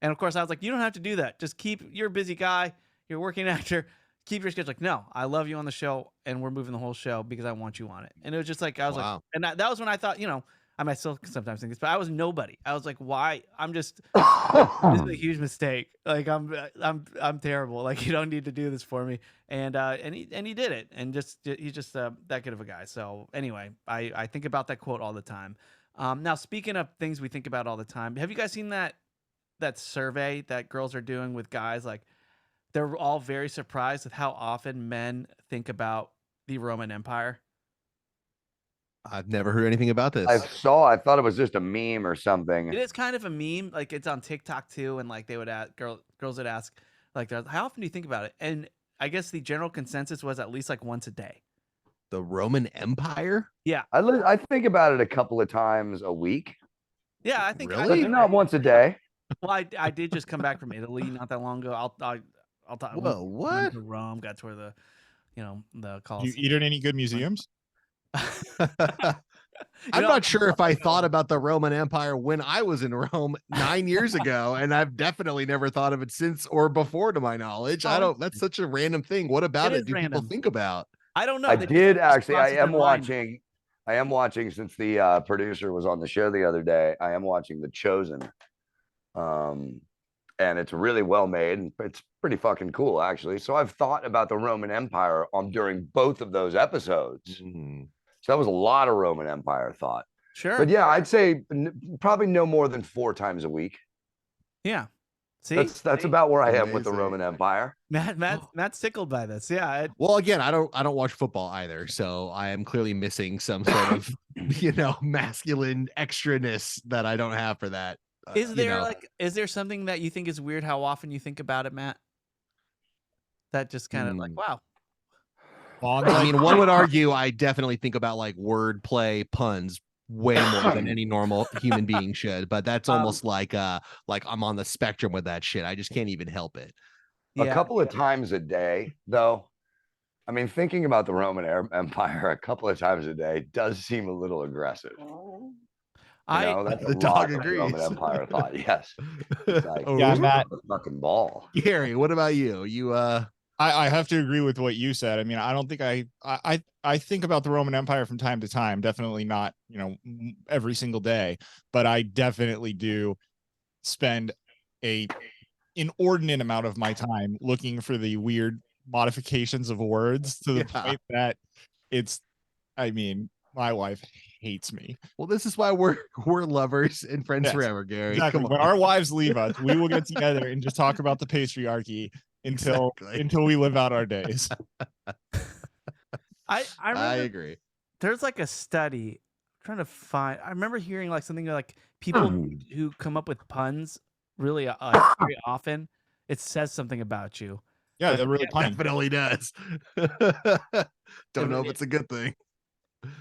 And of course I was like, you don't have to do that. Just you're a busy guy. You're a working actor. Keep your schedule. Like, no, I love you on the show, and we're moving the whole show because I want you on it. And it was just like, I was like, and that was when I thought, I might still sometimes think this, but I was nobody. I was like, why? This is a huge mistake. Like I'm terrible. Like you don't need to do this for me. And he did it. And he's just that good of a guy. So anyway, I think about that quote all the time. Now speaking of things we think about all the time, have you guys seen that survey that girls are doing with guys? Like they're all very surprised with how often men think about the Roman Empire. I've never heard anything about this. I thought it was just a meme or something. It is kind of a meme. Like it's on TikTok too. And like they would ask girls would ask like, how often do you think about it? And I guess the general consensus was at least like once a day. The Roman Empire? Yeah. I think about it a couple of times a week. Yeah. I think really? Not once a day. Well, I did just come back from Italy not that long ago. I'll talk. Whoa, what? Went to Rome, got to where the Colosseum. You eat at any good museums? I'm not sure if I thought about the Roman Empire when I was in Rome 9 years ago, and I've definitely never thought of it since or before, to my knowledge. That's such a random thing. What about it do people think about? I don't know. I did actually. I am watching since the producer was on the show the other day. I am watching The Chosen. And it's really well made, and it's pretty fucking cool, actually. So I've thought about the Roman Empire during both of those episodes. Mm-hmm. So that was a lot of Roman Empire thought. Sure. But yeah, I'd say probably no more than 4 times a week. Yeah. See, that's about where I am with the Roman Empire. Matt's tickled by this. Yeah. Well, again, I don't watch football either, so I am clearly missing some sort of masculine extraness that I don't have for that. Is there something that you think is weird how often you think about it, Matt? That just kind of like, wow. I mean, one would argue I definitely think about like word play puns way more than any normal human being should, but that's almost like I'm on the spectrum with that shit. I just can't even help it. A couple of times a day, though. I mean, thinking about the Roman Empire a couple of times a day does seem a little aggressive. That's the dog agrees. Roman Empire thought, yes. Like, Matt. Fucking ball. Gary, what about you? I have to agree with what you said. I mean, I don't think I think about the Roman Empire from time to time. Definitely not, every single day, but I definitely do spend a inordinate amount of my time looking for the weird modifications of words to the point that my wife hates me. Well, this is why we're lovers and friends forever, Gary. Exactly. When our wives leave us, we will get together and just talk about the patriarchy until we live out our days. I agree. There's like a study I'm trying to find. I remember hearing like something like people who come up with puns really very often. It says something about you. Yeah, that really definitely does. Don't know if it's a good thing.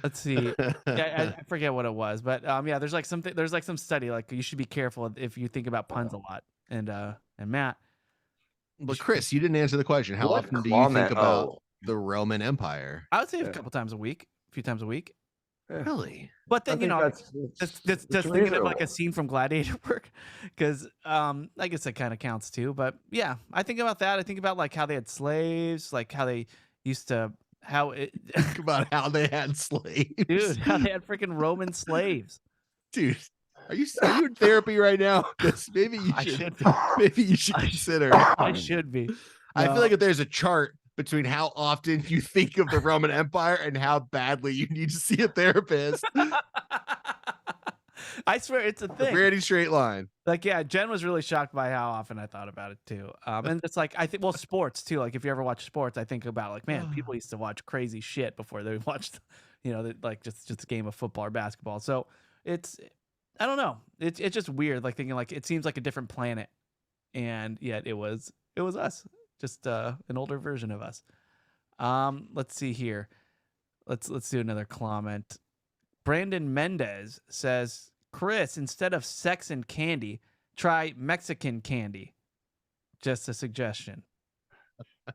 Let's see. I forget what it was, but there's like some study like you should be careful if you think about puns a lot. And Matt, But Chris, you didn't answer the question. How What often do you think comment? about Oh, the Roman Empire? I would say a Yeah. couple times a week, a few times a week. yeah. Really? But I then, you think know, that's just it's thinking of like a reasonable. scene from Gladiator work, because I guess that kind of counts too. But yeah, I think about that. I think about like how they had slaves, like how they used to how it, Think about how they had slaves. dude, how they had freaking Roman slaves. Dude, are you in therapy right now? Because maybe you I should should be. maybe you should I consider. I should be. I feel No. like if there's a chart between how often you think of the Roman Empire and how badly you need to see a therapist, I swear it's a a thing. pretty straight line. Like, yeah, Jen was really shocked by how often I thought about it too. And it's like I think, well, sports too. Like, if you ever watch sports, I think about like, man, people used to watch crazy shit before they watched, like just a game of football or basketball. So it's, I don't know, it's just weird. Like thinking like it seems like a different planet, and yet it was us, just an older version of us. Let's see here. Let's do another comment. Brandon Mendez says, Chris, instead of sex and candy, try Mexican candy. Just a suggestion.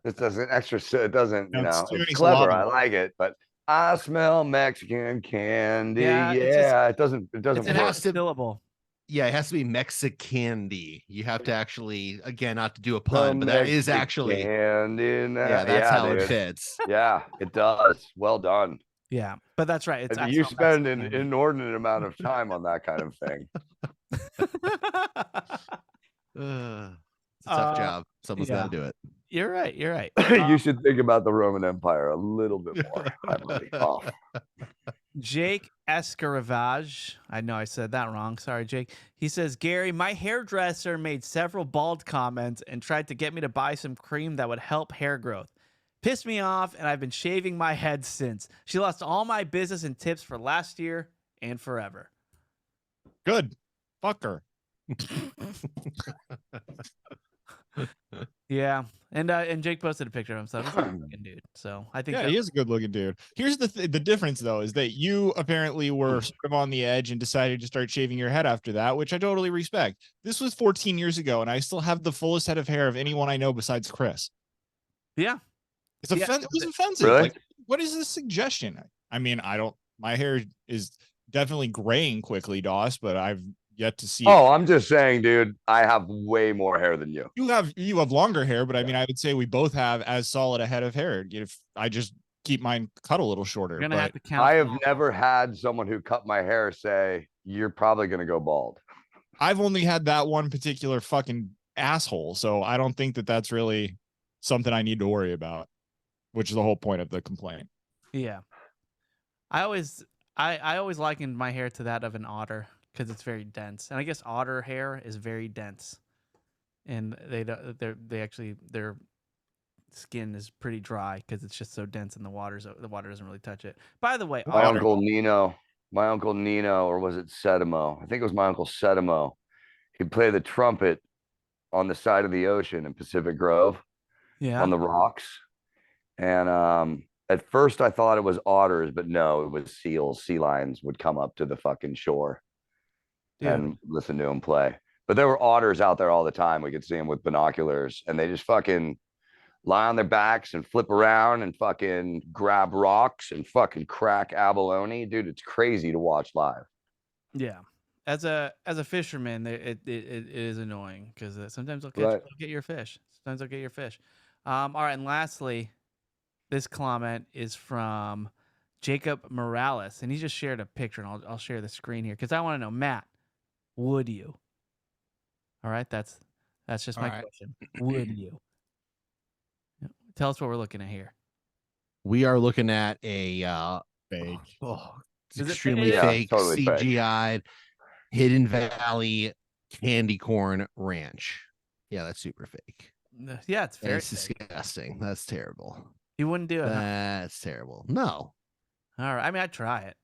It doesn't extra. It doesn't. You That's know, too many it's clever. I syllables. like it, but I smell Mexican candy. Yeah, Yeah, it's just- it doesn't. It doesn't It's an work. extra syllable. Yeah, it has to be Mexicandy. You have to actually, again, not to do a pun, but that is actually, candy. yeah, that's how it dude. fits. Yeah, it does. Well done. Yeah, but that's right. It's You actual spend an Mexican candy. inordinate amount of time on that kind of thing. It's a tough job. Someone's got to do it. You're right. You're right. You should think about the Roman Empire a little bit more. Heavily. Oh. Jake Escaravage. I know I said that wrong. Sorry, Jake. He says, Gary, my hairdresser made several bald comments and tried to get me to buy some cream that would help hair growth. Pissed me off, and I've been shaving my head since. She lost all my business and tips for last year and forever. Good. Fuck her. Yeah, and Jake posted a picture of himself. He's a good looking dude. So I think Yeah, he is a good looking dude. Here's the difference though, is that you apparently were sort of on the edge and decided to start shaving your head after that, which I totally respect. This was 14 years ago, and I still have the fullest head of hair of anyone I know besides Chris. Yeah. It's it was offensive. Really? Like, what is this suggestion? I mean, my hair is definitely graying quickly, Doss, but I've yet to see. Oh, I'm just saying, dude, I have way more hair than you. You have longer hair, but I mean, I would say we both have as solid a head of hair. If I just keep mine cut a little shorter. You're gonna but have to count. I have never had someone who cut my hair say, you're probably going to go bald. I've only had that one particular fucking asshole, so I don't think that that's really something I need to worry about, which is the whole point of the complaint. Yeah. I always likened my hair to that of an otter because it's very dense, and I guess otter hair is very dense, and their skin is pretty dry because it's just so dense, and the water doesn't really touch it. By the way, My otter, uncle Nino, or was it Sedimo? I think it was my uncle Sedimo. He'd play the trumpet on the side of the ocean in Pacific Grove yeah, on the rocks. And at first I thought it was otters, but no, it was seals. Sea lions would come up to the fucking shore and listen to him play. But there were otters out there all the time. We could see them with binoculars, and they just fucking lie on their backs and flip around and fucking grab rocks and fucking crack abalone. Dude, it's crazy to watch live. yeah. As a fisherman, it is annoying because sometimes they'll get your fish. Sometimes they'll get your fish. All right, and lastly, this comment is from Jacob Morales, and he just shared a picture, and I'll share the screen here because I want to know, Matt, would you? All right, that's just my question. Would you? Tell us what we're looking at here. We are looking at a Fake. It's Is it extremely fake? fake, Yeah, totally fake. CGI'd, Hidden Valley candy corn ranch. Yeah, that's super fake. Yeah, it's very. It's disgusting. That's terrible. You wouldn't do it. Huh? That's terrible. No, All right. I mean, I'd try it.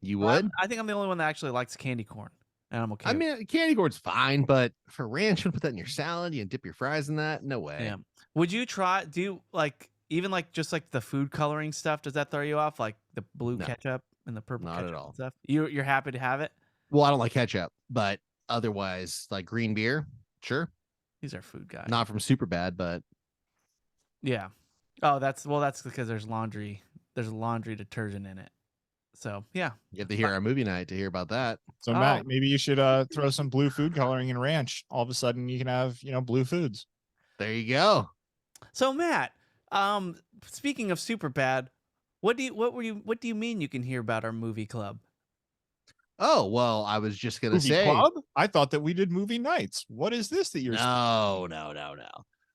you Well, would. I think I'm the only one that actually likes candy corn, and I'm okay. I with it. mean, candy corn's fine, but for ranch, you put that in your salad. You dip your fries in that. No way. Yeah. Would you try? Do you like even like just like the food coloring stuff? Does that throw you off? Like the blue No. ketchup and the purple Not at ketchup all. and stuff. You're happy to have it. Well, I don't like ketchup, but otherwise, like green beer, sure. He's our food guy. Not from Superbad, but Yeah. Oh, that's because there's laundry. There's laundry detergent in it. So yeah. you have to hear our movie night to hear about that. So Oh. Matt, maybe you should throw some blue food coloring in ranch. All of a sudden, you can have blue foods. There you go. So Matt, speaking of super bad, what do you mean you can hear about our movie club? Oh, well, I was just gonna Movie say club? I thought that we did movie nights. What is this that you're? no.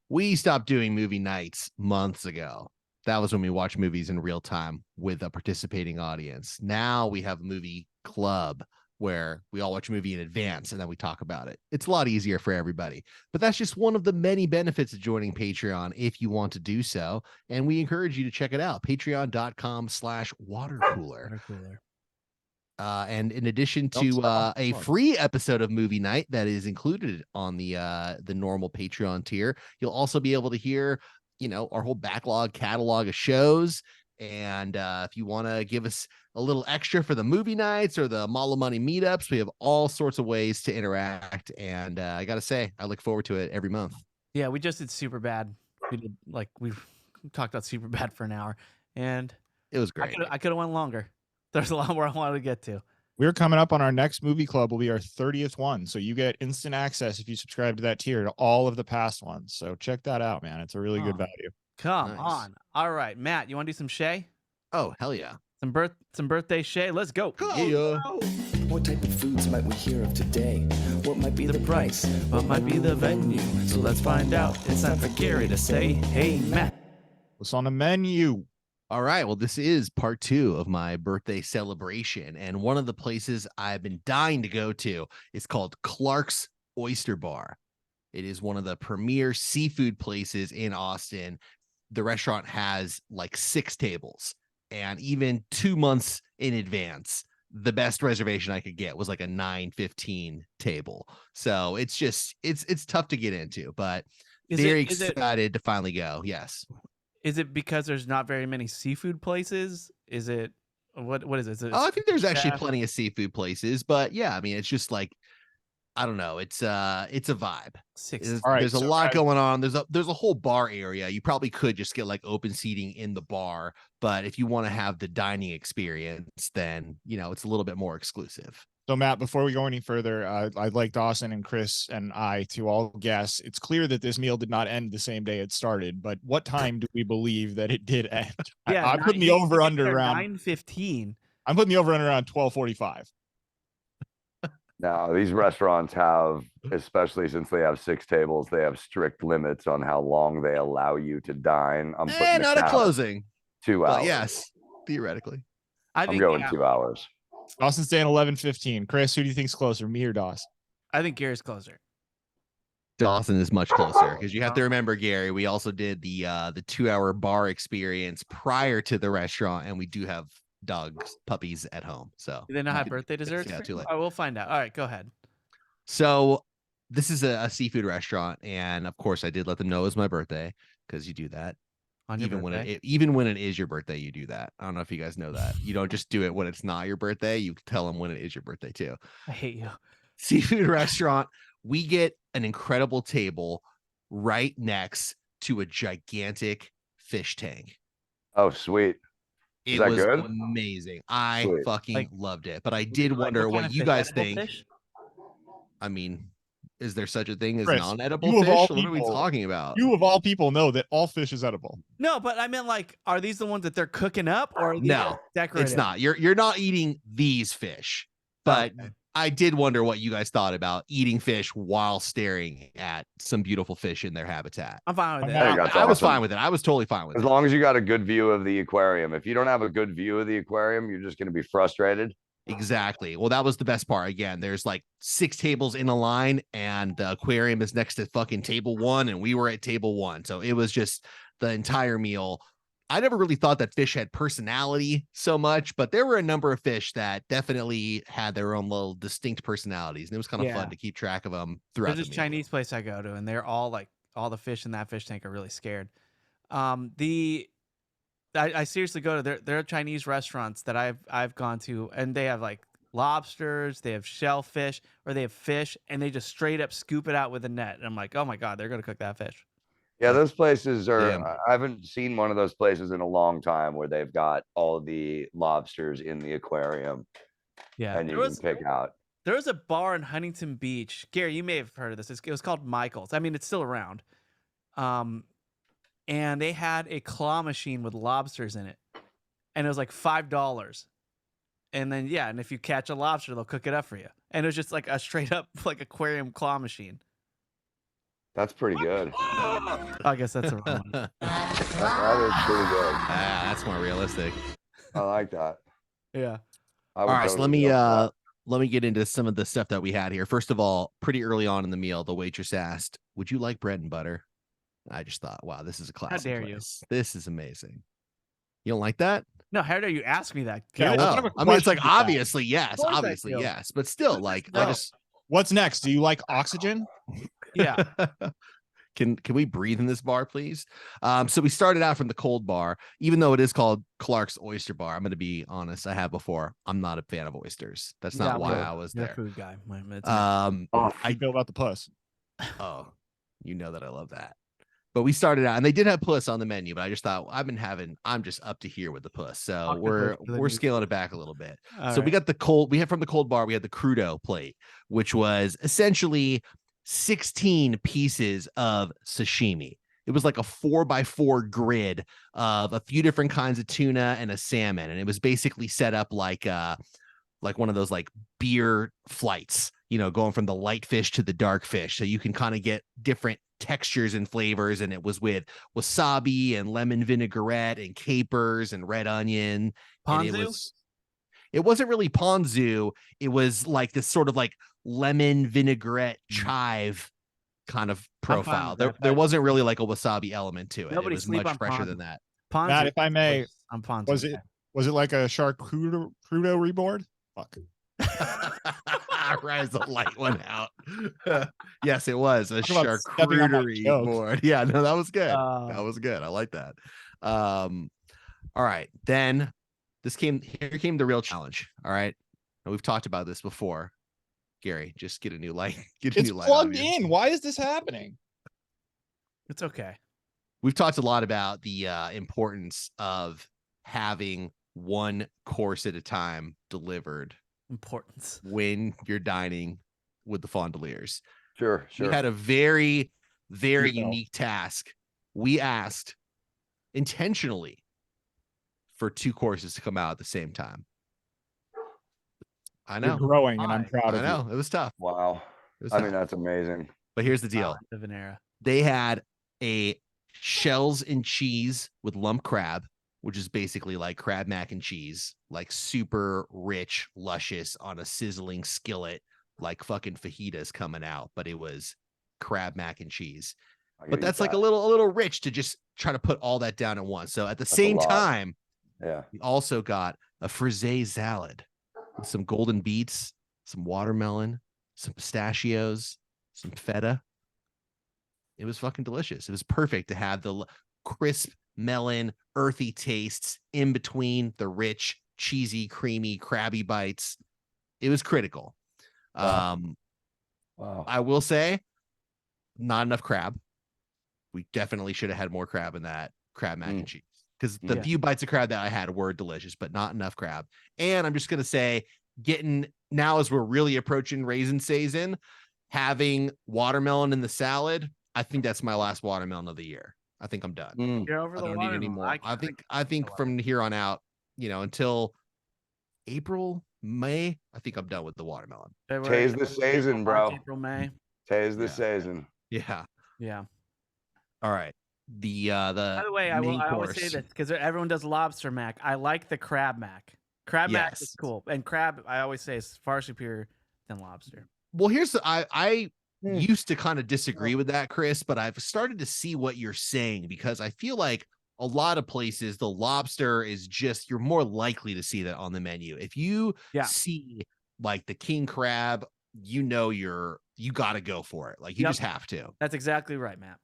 We stopped doing movie nights months ago. That was when we watched movies in real time with a participating audience. Now we have a movie club where we all watch a movie in advance and then we talk about it. It's a lot easier for everybody. But that's just one of the many benefits of joining Patreon if you want to do so. And we encourage you to check it out. Patreon.com/watercooler. And in addition to a free episode of Movie Night that is included on the normal Patreon tier, you'll also be able to hear, our whole catalog of shows. And if you want to give us a little extra for the movie nights or the Mala Money meetups, we have all sorts of ways to interact. And I got to say, I look forward to it every month. Yeah, we just did super bad. We've talked about super bad for an hour, and It was great. I could have went longer. There's a lot more I wanted to get to. We're coming up on our next movie club. Will be our 30th one. So you get instant access if you subscribe to that tier to all of the past ones. So check that out, man. It's a really good value. Come Nice. on. All right, Matt, you want to do some Shay? Oh, hell yeah. Some birthday Shay? Let's go. Yeah. What type of foods might we hear of today? What might be the price? What might be the venue? So let's find out. It's time for Gary to say, hey, Matt. What's on the menu? All right. Well, this is part 2 of my birthday celebration. And one of the places I've been dying to go to is called Clark's Oyster Bar. It is one of the premier seafood places in Austin. The restaurant has like 6 tables, and even 2 months in advance, the best reservation I could get was like a 9:15 table. So it's tough to get into, but very excited to finally go. Yes. Is it because there's not very many seafood places? Is it what is it? Is it I think there's actually plenty of seafood places, but yeah, I mean, it's just like, I don't know. It's a vibe. There's a lot going on. There's a whole bar area. You probably could just get like open seating in the bar, but if you want to have the dining experience, then it's a little bit more exclusive. So Matt, before we go any further, I'd like Dawson and Chris and I to all guess. It's clear that this meal did not end the same day it started, but what time do we believe that it did end? Yeah, I'm putting the over under around 9:15. I'm putting the over under around 12:45. Now, these restaurants have, especially since they have 6 tables, they have strict limits on how long they allow you to dine. I'm putting Not a closing. 2 But hours. yes, theoretically. I'm going 2 hours. Dawson's saying 11:15. Chris, who do you think's closer, me or Dawson? I think Gary's closer. Dawson is much closer because you have to remember, Gary, we also did the 2-hour bar experience prior to the restaurant, and we do have dogs, puppies at home. So Do they not have birthday desserts? Yeah, too late. All right, we'll find out. All right, go ahead. So this is a seafood restaurant, and of course, I did let them know it was my birthday because you do that. On your birthday? Even when it is your birthday, you do that. I don't know if you guys know that. You don't just do it when it's not your birthday. You tell them when it is your birthday too. I hate you. Seafood restaurant. We get an incredible table right next to a gigantic fish tank. Oh, sweet. It that was good? amazing. I Sweet. fucking loved it. But I did wonder What kind what of you fish? guys Edible think. fish? I mean, is there such a thing as Chris, non-edible you of all fish? What are we people- talking about? You of all people know that all fish is edible. No, but I meant like, are these the ones that they're cooking up, or are these No, decorative? It's not. You're not eating these fish. But Okay. I did wonder what you guys thought about eating fish while staring at some beautiful fish in their habitat. I'm fine with Yeah, that. Hey, that's I was awesome. fine with it. I was totally fine with As it. long as you got a good view of the aquarium. If you don't have a good view of the aquarium, you're just going to be frustrated. Exactly. Well, that was the best part. Again, there's like 6 tables in a line, and the aquarium is next to fucking table 1, and we were at table 1. So it was just the entire meal. I never really thought that fish had personality so much, but there were a number of fish that definitely had their own little distinct personalities, and it was kind of Yeah. fun to keep track of them throughout There's the this meal. Chinese place I go to, and they're all like, all the fish in that fish tank are really scared. I seriously go to there are Chinese restaurants that I've gone to, and they have like lobsters, they have shellfish, or they have fish, and they just straight up scoop it out with a net. And I'm like, oh my God, they're going to cook that fish. Yeah, those places are. Damn. I haven't seen one of those places in a long time where they've got all the lobsters in the aquarium Yeah. and you can pick out. There was a bar in Huntington Beach. Gary, you may have heard of this. It was called Michael's. I mean, it's still around. And they had a claw machine with lobsters in it. And it was like $5. And then, yeah, and if you catch a lobster, they'll cook it up for you. And it was just like a straight up like aquarium claw machine. That's pretty good. I guess that's the wrong one. That is pretty good. Ah, that's more realistic. I like that. Yeah. I All would right, so totally go for let me get into some of the stuff that we had here. First of all, pretty early on in the meal, the waitress asked, "Would you like bread and butter?" I just thought, wow, this is a classic. dare you. place. This is amazing. You don't like that? No, how dare you ask me that? Yeah, Gary? what Oh, kind of a I mean, it's like question is that? obviously yes, Of course I obviously do. yes, but still, like I No. just What's next? Do you like oxygen? Yeah. Can we breathe in this bar, please? So we started out from the cold bar, even though it is called Clark's Oyster Bar. I'm going to be honest. I have before. I'm not a fan of oysters. That's Yeah, not why well, I was You're a there. food guy. Oh, I feel about the puss. Oh, you know that I love that. But we started out, and they did have puss on the menu, but I just thought I'm just up to here with the puss. So Octopus we're for the we're new- scaling it back a little bit. All So we right. got the cold. We had from the cold bar. We had the crudo plate, which was essentially 16 pieces of sashimi. It was like a 4x4 grid of a few different kinds of tuna and a salmon, and it was basically set up like one of those like beer flights, going from the light fish to the dark fish, so you can kind of get different textures and flavors. And it was with wasabi and lemon vinaigrette and capers and red onion. And Ponzu? it wasn't really ponzu. It was like this sort of like lemon vinaigrette chive kind of fine profile. with There, that. there wasn't really like a wasabi element to it. Nobody It was sleep much on fresher ponzu. than that. Ponzu. Matt, if I may, I'm Ponzu. was it like a charcuterie reboard? Fuck. Rise the light one out. Yes, it was a Talk about stepping on my charcuterie joke. board. Yeah, no, that was good. Uh, That was good. I like that. All right. Then here came the real challenge. All right. And we've talked about this before. Gary, just get a new light. Get a It's new light. plugged on you. in. Why is this happening? It's okay. We've talked a lot about the importance of having one course at a time delivered Importance. when you're dining with the Fondeliers. sure. We had a very, very You know. unique task. We asked intentionally for 2 courses to come out at the same time. I You're know. growing, and I'm Why? proud I of know. you. It was tough. Wow. It was I tough. mean, that's amazing. But here's the deal. The Venera. They had a shells and cheese with lump crab, which is basically like crab mac and cheese, like super rich, luscious on a sizzling skillet, like fucking fajitas coming out, but it was crab mac and cheese. I could But eat that's like a that. little rich to just try to put all that down at once. So at the a same lot. time, Yeah. we also got a frisee salad with some golden beets, some watermelon, some pistachios, some feta. It was fucking delicious. It was perfect to have the crisp melon, earthy tastes in between the rich, cheesy, creamy, crabby bites. It was critical. Wow. Wow. I will say, not enough crab. We definitely should have had more crab in that crab mac and cheese, because the Yeah. few bites of crab that I had were delicious, but not enough crab. And I'm just gonna say, getting now as we're really approaching raisin season, having watermelon in the salad, I think that's my last watermelon of the year. I think I'm done. Mm. You're over I the don't need any watermelon. more. I think from here on out, until April, May, I think I'm done with the watermelon. Tay's the season, bro. April, May. Tay's the Yeah. season. Yeah. Yeah. All right. The By the way, I main always say course. this because everyone does lobster mac. I like the crab mac. Crab mac is Yes. cool, and crab I always say is far superior than lobster. Well, here's I Hmm. used to kind of disagree with that, Chris, but I've started to see what you're saying, because I feel like a lot of places the lobster is just, you're more likely to see that on the menu. If you Yeah. see like the king crab, you got to go for it. Like you Yep. just have to. That's exactly right, Matt.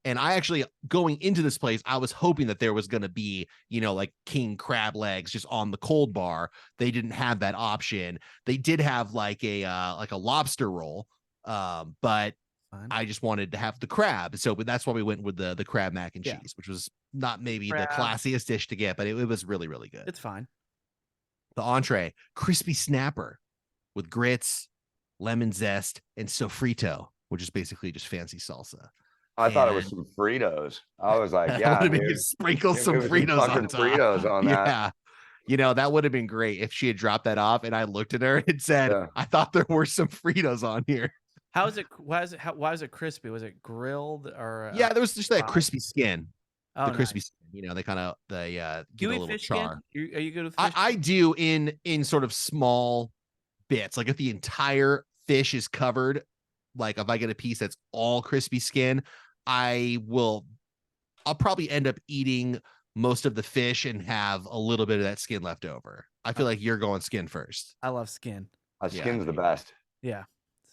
And I actually, going into this place, I was hoping that there was going to be, like king crab legs just on the cold bar. They didn't have that option. They did have like a lobster roll, but Fine. I just wanted to have the crab. So that's why we went with the crab mac and Yeah. cheese, which was not maybe the Crab. classiest dish to get, but it was really, really good. It's fine. The entree, crispy snapper with grits, lemon zest, and sofrito, which is basically just fancy salsa. I thought it was some Fritos. I was like, yeah, maybe dude, sprinkle give some me Fritos fucking on top. Fritos on that. Yeah. That would have been great if she had dropped that off and I looked at her and said, Yeah. I thought there were some Fritos on here. Why is it crispy? Was it grilled or? Yeah, there was just that fried? crispy skin. Oh, The crispy nice. skin, they kind of Do get you a eat little fish char. skin? Are you good with fish? I do in sort of small bits. Like if the entire fish is covered, like if I get a piece that's all crispy skin, I'll probably end up eating most of the fish and have a little bit of that skin left over. I feel like you're going skin first. I love skin. Skin's the best. Yeah.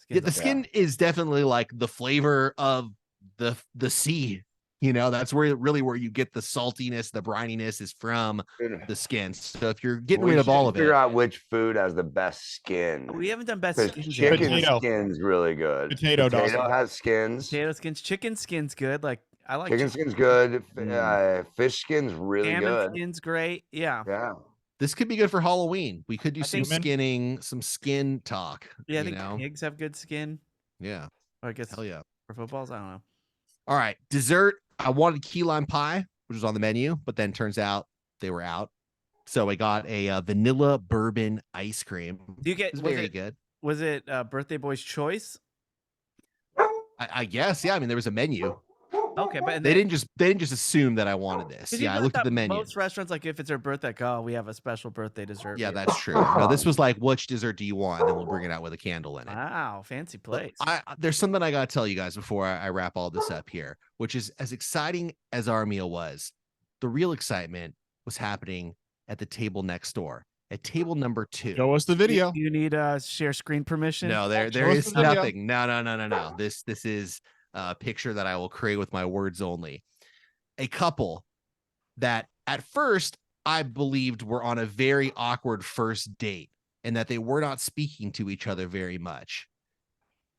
Yeah, the skin is definitely like the flavor of the sea. That's where you get the saltiness, the brininess is from the skin. So if you're getting rid of all of it, figure out which food has the best skin. We haven't done best Because skins yet. chicken skin's really good. Potato has skins. Potato skins, chicken skin's good. Like I like Chicken skin's good. Mm. Fish skin's really salmon good. skin's great. Yeah. Yeah. this could be good for Halloween. We could do I some think- skinning, some skin talk. Yeah, I think pigs have good skin. Yeah. Or I guess Hell yeah. for footballs, I don't know. All right. Dessert. I wanted key lime pie, which was on the menu, but then turns out they were out. So I got a vanilla bourbon ice cream. Do you get It was very good. Was it birthday boy's choice? I guess. Yeah. I mean, there was a menu. Okay, but They didn't just assume that I wanted this. 'cause you Yeah, I know looked at that the menu. Most restaurants, like if it's their birthday, like, oh, we have a special birthday dessert. Yeah, for you. that's true. No, this was like, which dessert do you want? And then we'll bring it out with a candle in it. Wow, fancy place. There's something I gotta tell you guys before I wrap all this up here, which is as exciting as our meal was, the real excitement was happening at the table next door, at table number 2. Show us the video. You need share screen permission. No, there Show us is the video. nothing. No. This is a picture that I will create with my words only. A couple that at first I believed were on a very awkward first date and that they were not speaking to each other very much.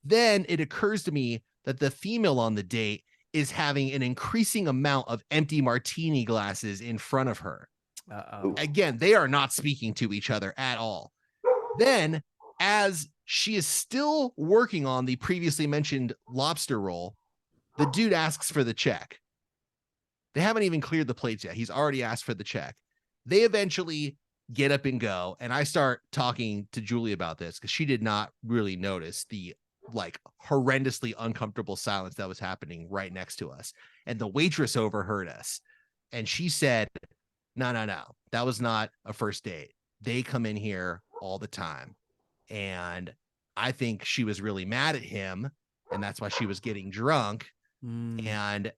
Then it occurs to me that the female on the date is having an increasing amount of empty martini glasses in front of her. Uh-oh. Again, they are not speaking to each other at all. Then, as she is still working on the previously mentioned lobster roll, the dude asks for the check. They haven't even cleared the plates yet. He's already asked for the check. They eventually get up and go, and I start talking to Julie about this because she did not really notice the like horrendously uncomfortable silence that was happening right next to us. And the waitress overheard us, and she said, no, that was not a first date. They come in here all the time. And I think she was really mad at him, and that's why she was getting drunk. And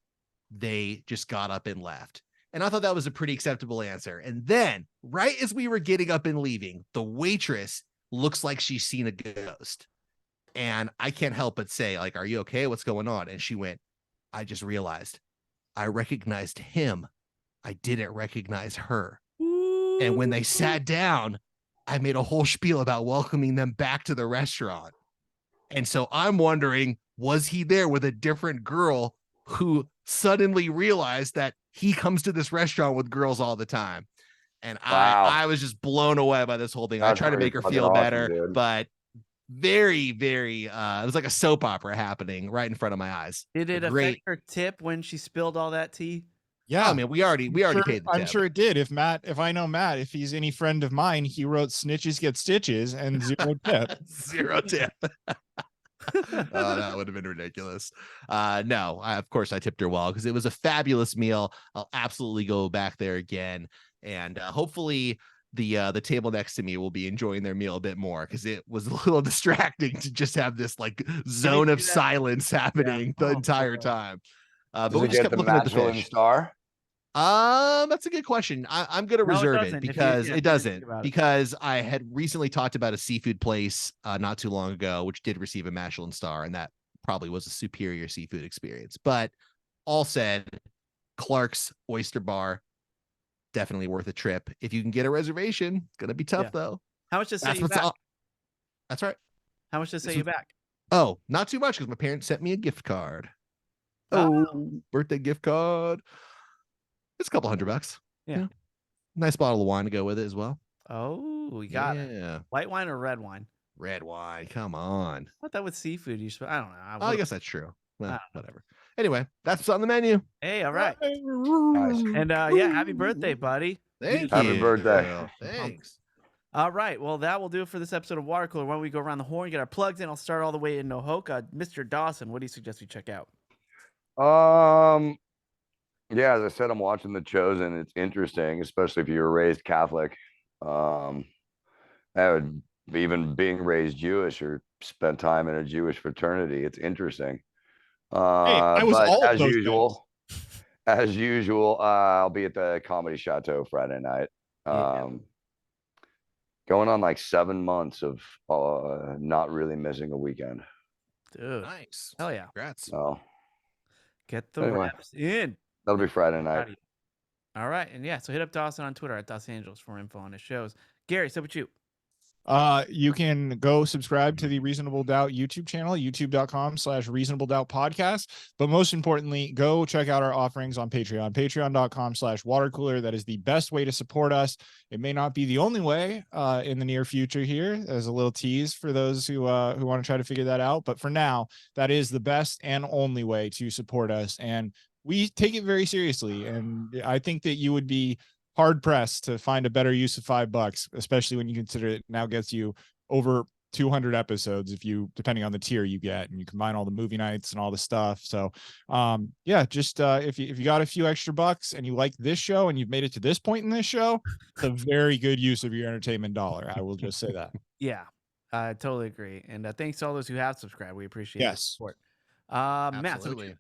they just got up and left. And I thought that was a pretty acceptable answer. And then, right as we were getting up and leaving, the waitress looks like she's seen a ghost. And I can't help but say, like, are you okay? What's going on? And she went, I just realized I recognized him. I didn't recognize her. And when they sat down, I made a whole spiel about welcoming them back to the restaurant. And so I'm wondering, was he there with a different girl who suddenly realized that he comes to this restaurant with girls all the time? And Wow. I was just blown away by this whole thing. I That's tried to pretty make her fucking feel awesome, better, dude. but very, very, it was like a soap opera happening right in front of my eyes. Did it Great. affect her tip when she spilled all that tea? Yeah, I mean, we already paid the I'm tab. sure it did. If I know Matt, if he's any friend of mine, he wrote snitches get stitches and 0 tip. 0 tip. Oh, that would have been ridiculous. No, of course I tipped her well because it was a fabulous meal. I'll absolutely go back there again, and hopefully the table next to me will be enjoying their meal a bit more because it was a little distracting to just have this like zone of silence happening the entire time. But Does we it just get kept the looking at the Michelin fish. star? That's a good question. I'm gonna No, it reserve doesn't. it If you- because yeah, it think doesn't. about it. Because I had recently talked about a seafood place not too long ago, which did receive a Michelin star, and that probably was a superior seafood experience. But all said, Clark's Oyster Bar, definitely worth a trip. If you can get a reservation, it's gonna be tough though. How much to set That's you what's back? all. That's right. How much to set you back? Oh, not too much because my parents sent me a gift card. Oh. Birthday gift card. It's a couple $100. Yeah. Nice bottle of wine to go with it as well. Oh, we got it. White wine or red wine? Red wine. Come on. I thought that with seafood. I don't know. I guess that's true. Well, whatever. Anyway, that's what's on the menu. Hey, all right. Nice. And yeah, happy birthday, buddy. Thank you. Happy birthday. Thanks. All right. Well, that will do it for this episode of Watercooler. Why don't we go around the horn, get our plugs in? I'll start all the way in Nohoka. Mr. Dawson, what do you suggest we check out? Yeah, as I said, I'm watching The Chosen. It's interesting, especially if you were raised Catholic. That would even being raised Jewish or spent time in a Jewish fraternity. It's interesting. I was but all of as those usual, I'll be at the Comedy Chateau Friday night. Going on like 7 months of not really missing a weekend. Dude. Nice. Hell yeah. Congrats. So Get the reps in. that'll be Friday night. All right. And yeah, so hit up Dawson on Twitter at Dos Angeles for info on his shows. Gary, so about you. You can go subscribe to the Reasonable Doubt YouTube channel, youtube.com/Reasonable Doubt Podcast. But most importantly, go check out our offerings on Patreon, patreon.com/Watercooler. That is the best way to support us. It may not be the only way in the near future here. As a little tease for those who want to try to figure that out. But for now, that is the best and only way to support us. And we take it very seriously. And I think that you would be hard pressed to find a better use of $5, especially when you consider it now gets you over 200 episodes if you, depending on the tier you get, and you combine all the movie nights and all the stuff. So yeah, just if you got a few extra bucks and you like this show and you've made it to this point in this show, it's a very good use of your entertainment dollar. I will just say that. Yeah, I totally agree. And thanks to all those who have subscribed. We appreciate the support. Matt, so Absolutely.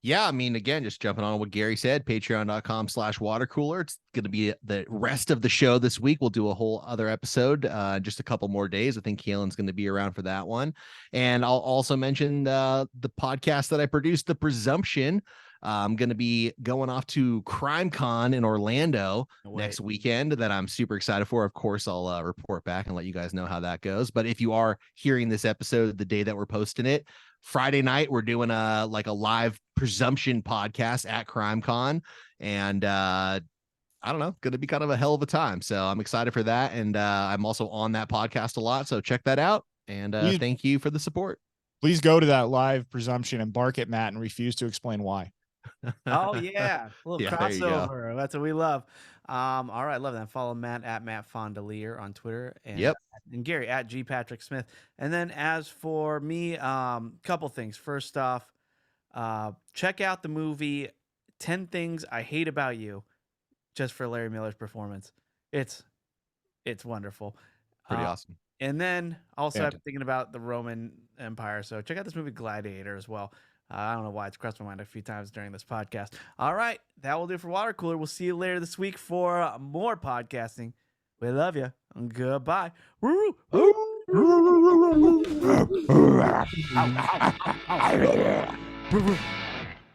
Yeah, I mean, again, just jumping on what Gary said, patreon.com/Watercooler. It's going to be the rest of the show this week. We'll do a whole other episode, just a couple more days. I think Kaelin's going to be around for that one. And I'll also mention the podcast that I produced, The Presumption. I'm going to be going off to CrimeCon in Orlando next weekend that I'm super excited for. Of course, I'll report back and let you guys know how that goes. But if you are hearing this episode the day that we're posting it, Friday night, we're doing a live Presumption podcast at CrimeCon. And I don't know, going to be kind of a hell of a time. So I'm excited for that. And I'm also on that podcast a lot. So check that out. And thank you for the support. Please go to that live Presumption and bark at Matt and refuse to explain why. Oh yeah, a little Yeah, there you go. crossover. That's what we love. All right, love that. Follow Matt at Matt Fondelier on Twitter, and and Gary at G Patrick Smith. And then as for me, couple things. First off, check out the movie 10 Things I Hate About You, just for Larry Miller's performance. It's wonderful. Pretty awesome. And then also I've been thinking about the Roman Empire, so check out this movie Gladiator as well. I don't know why it's crossed my mind a few times during this podcast. All right, that will do for Watercooler. We'll see you later this week for more podcasting. We love you. Goodbye.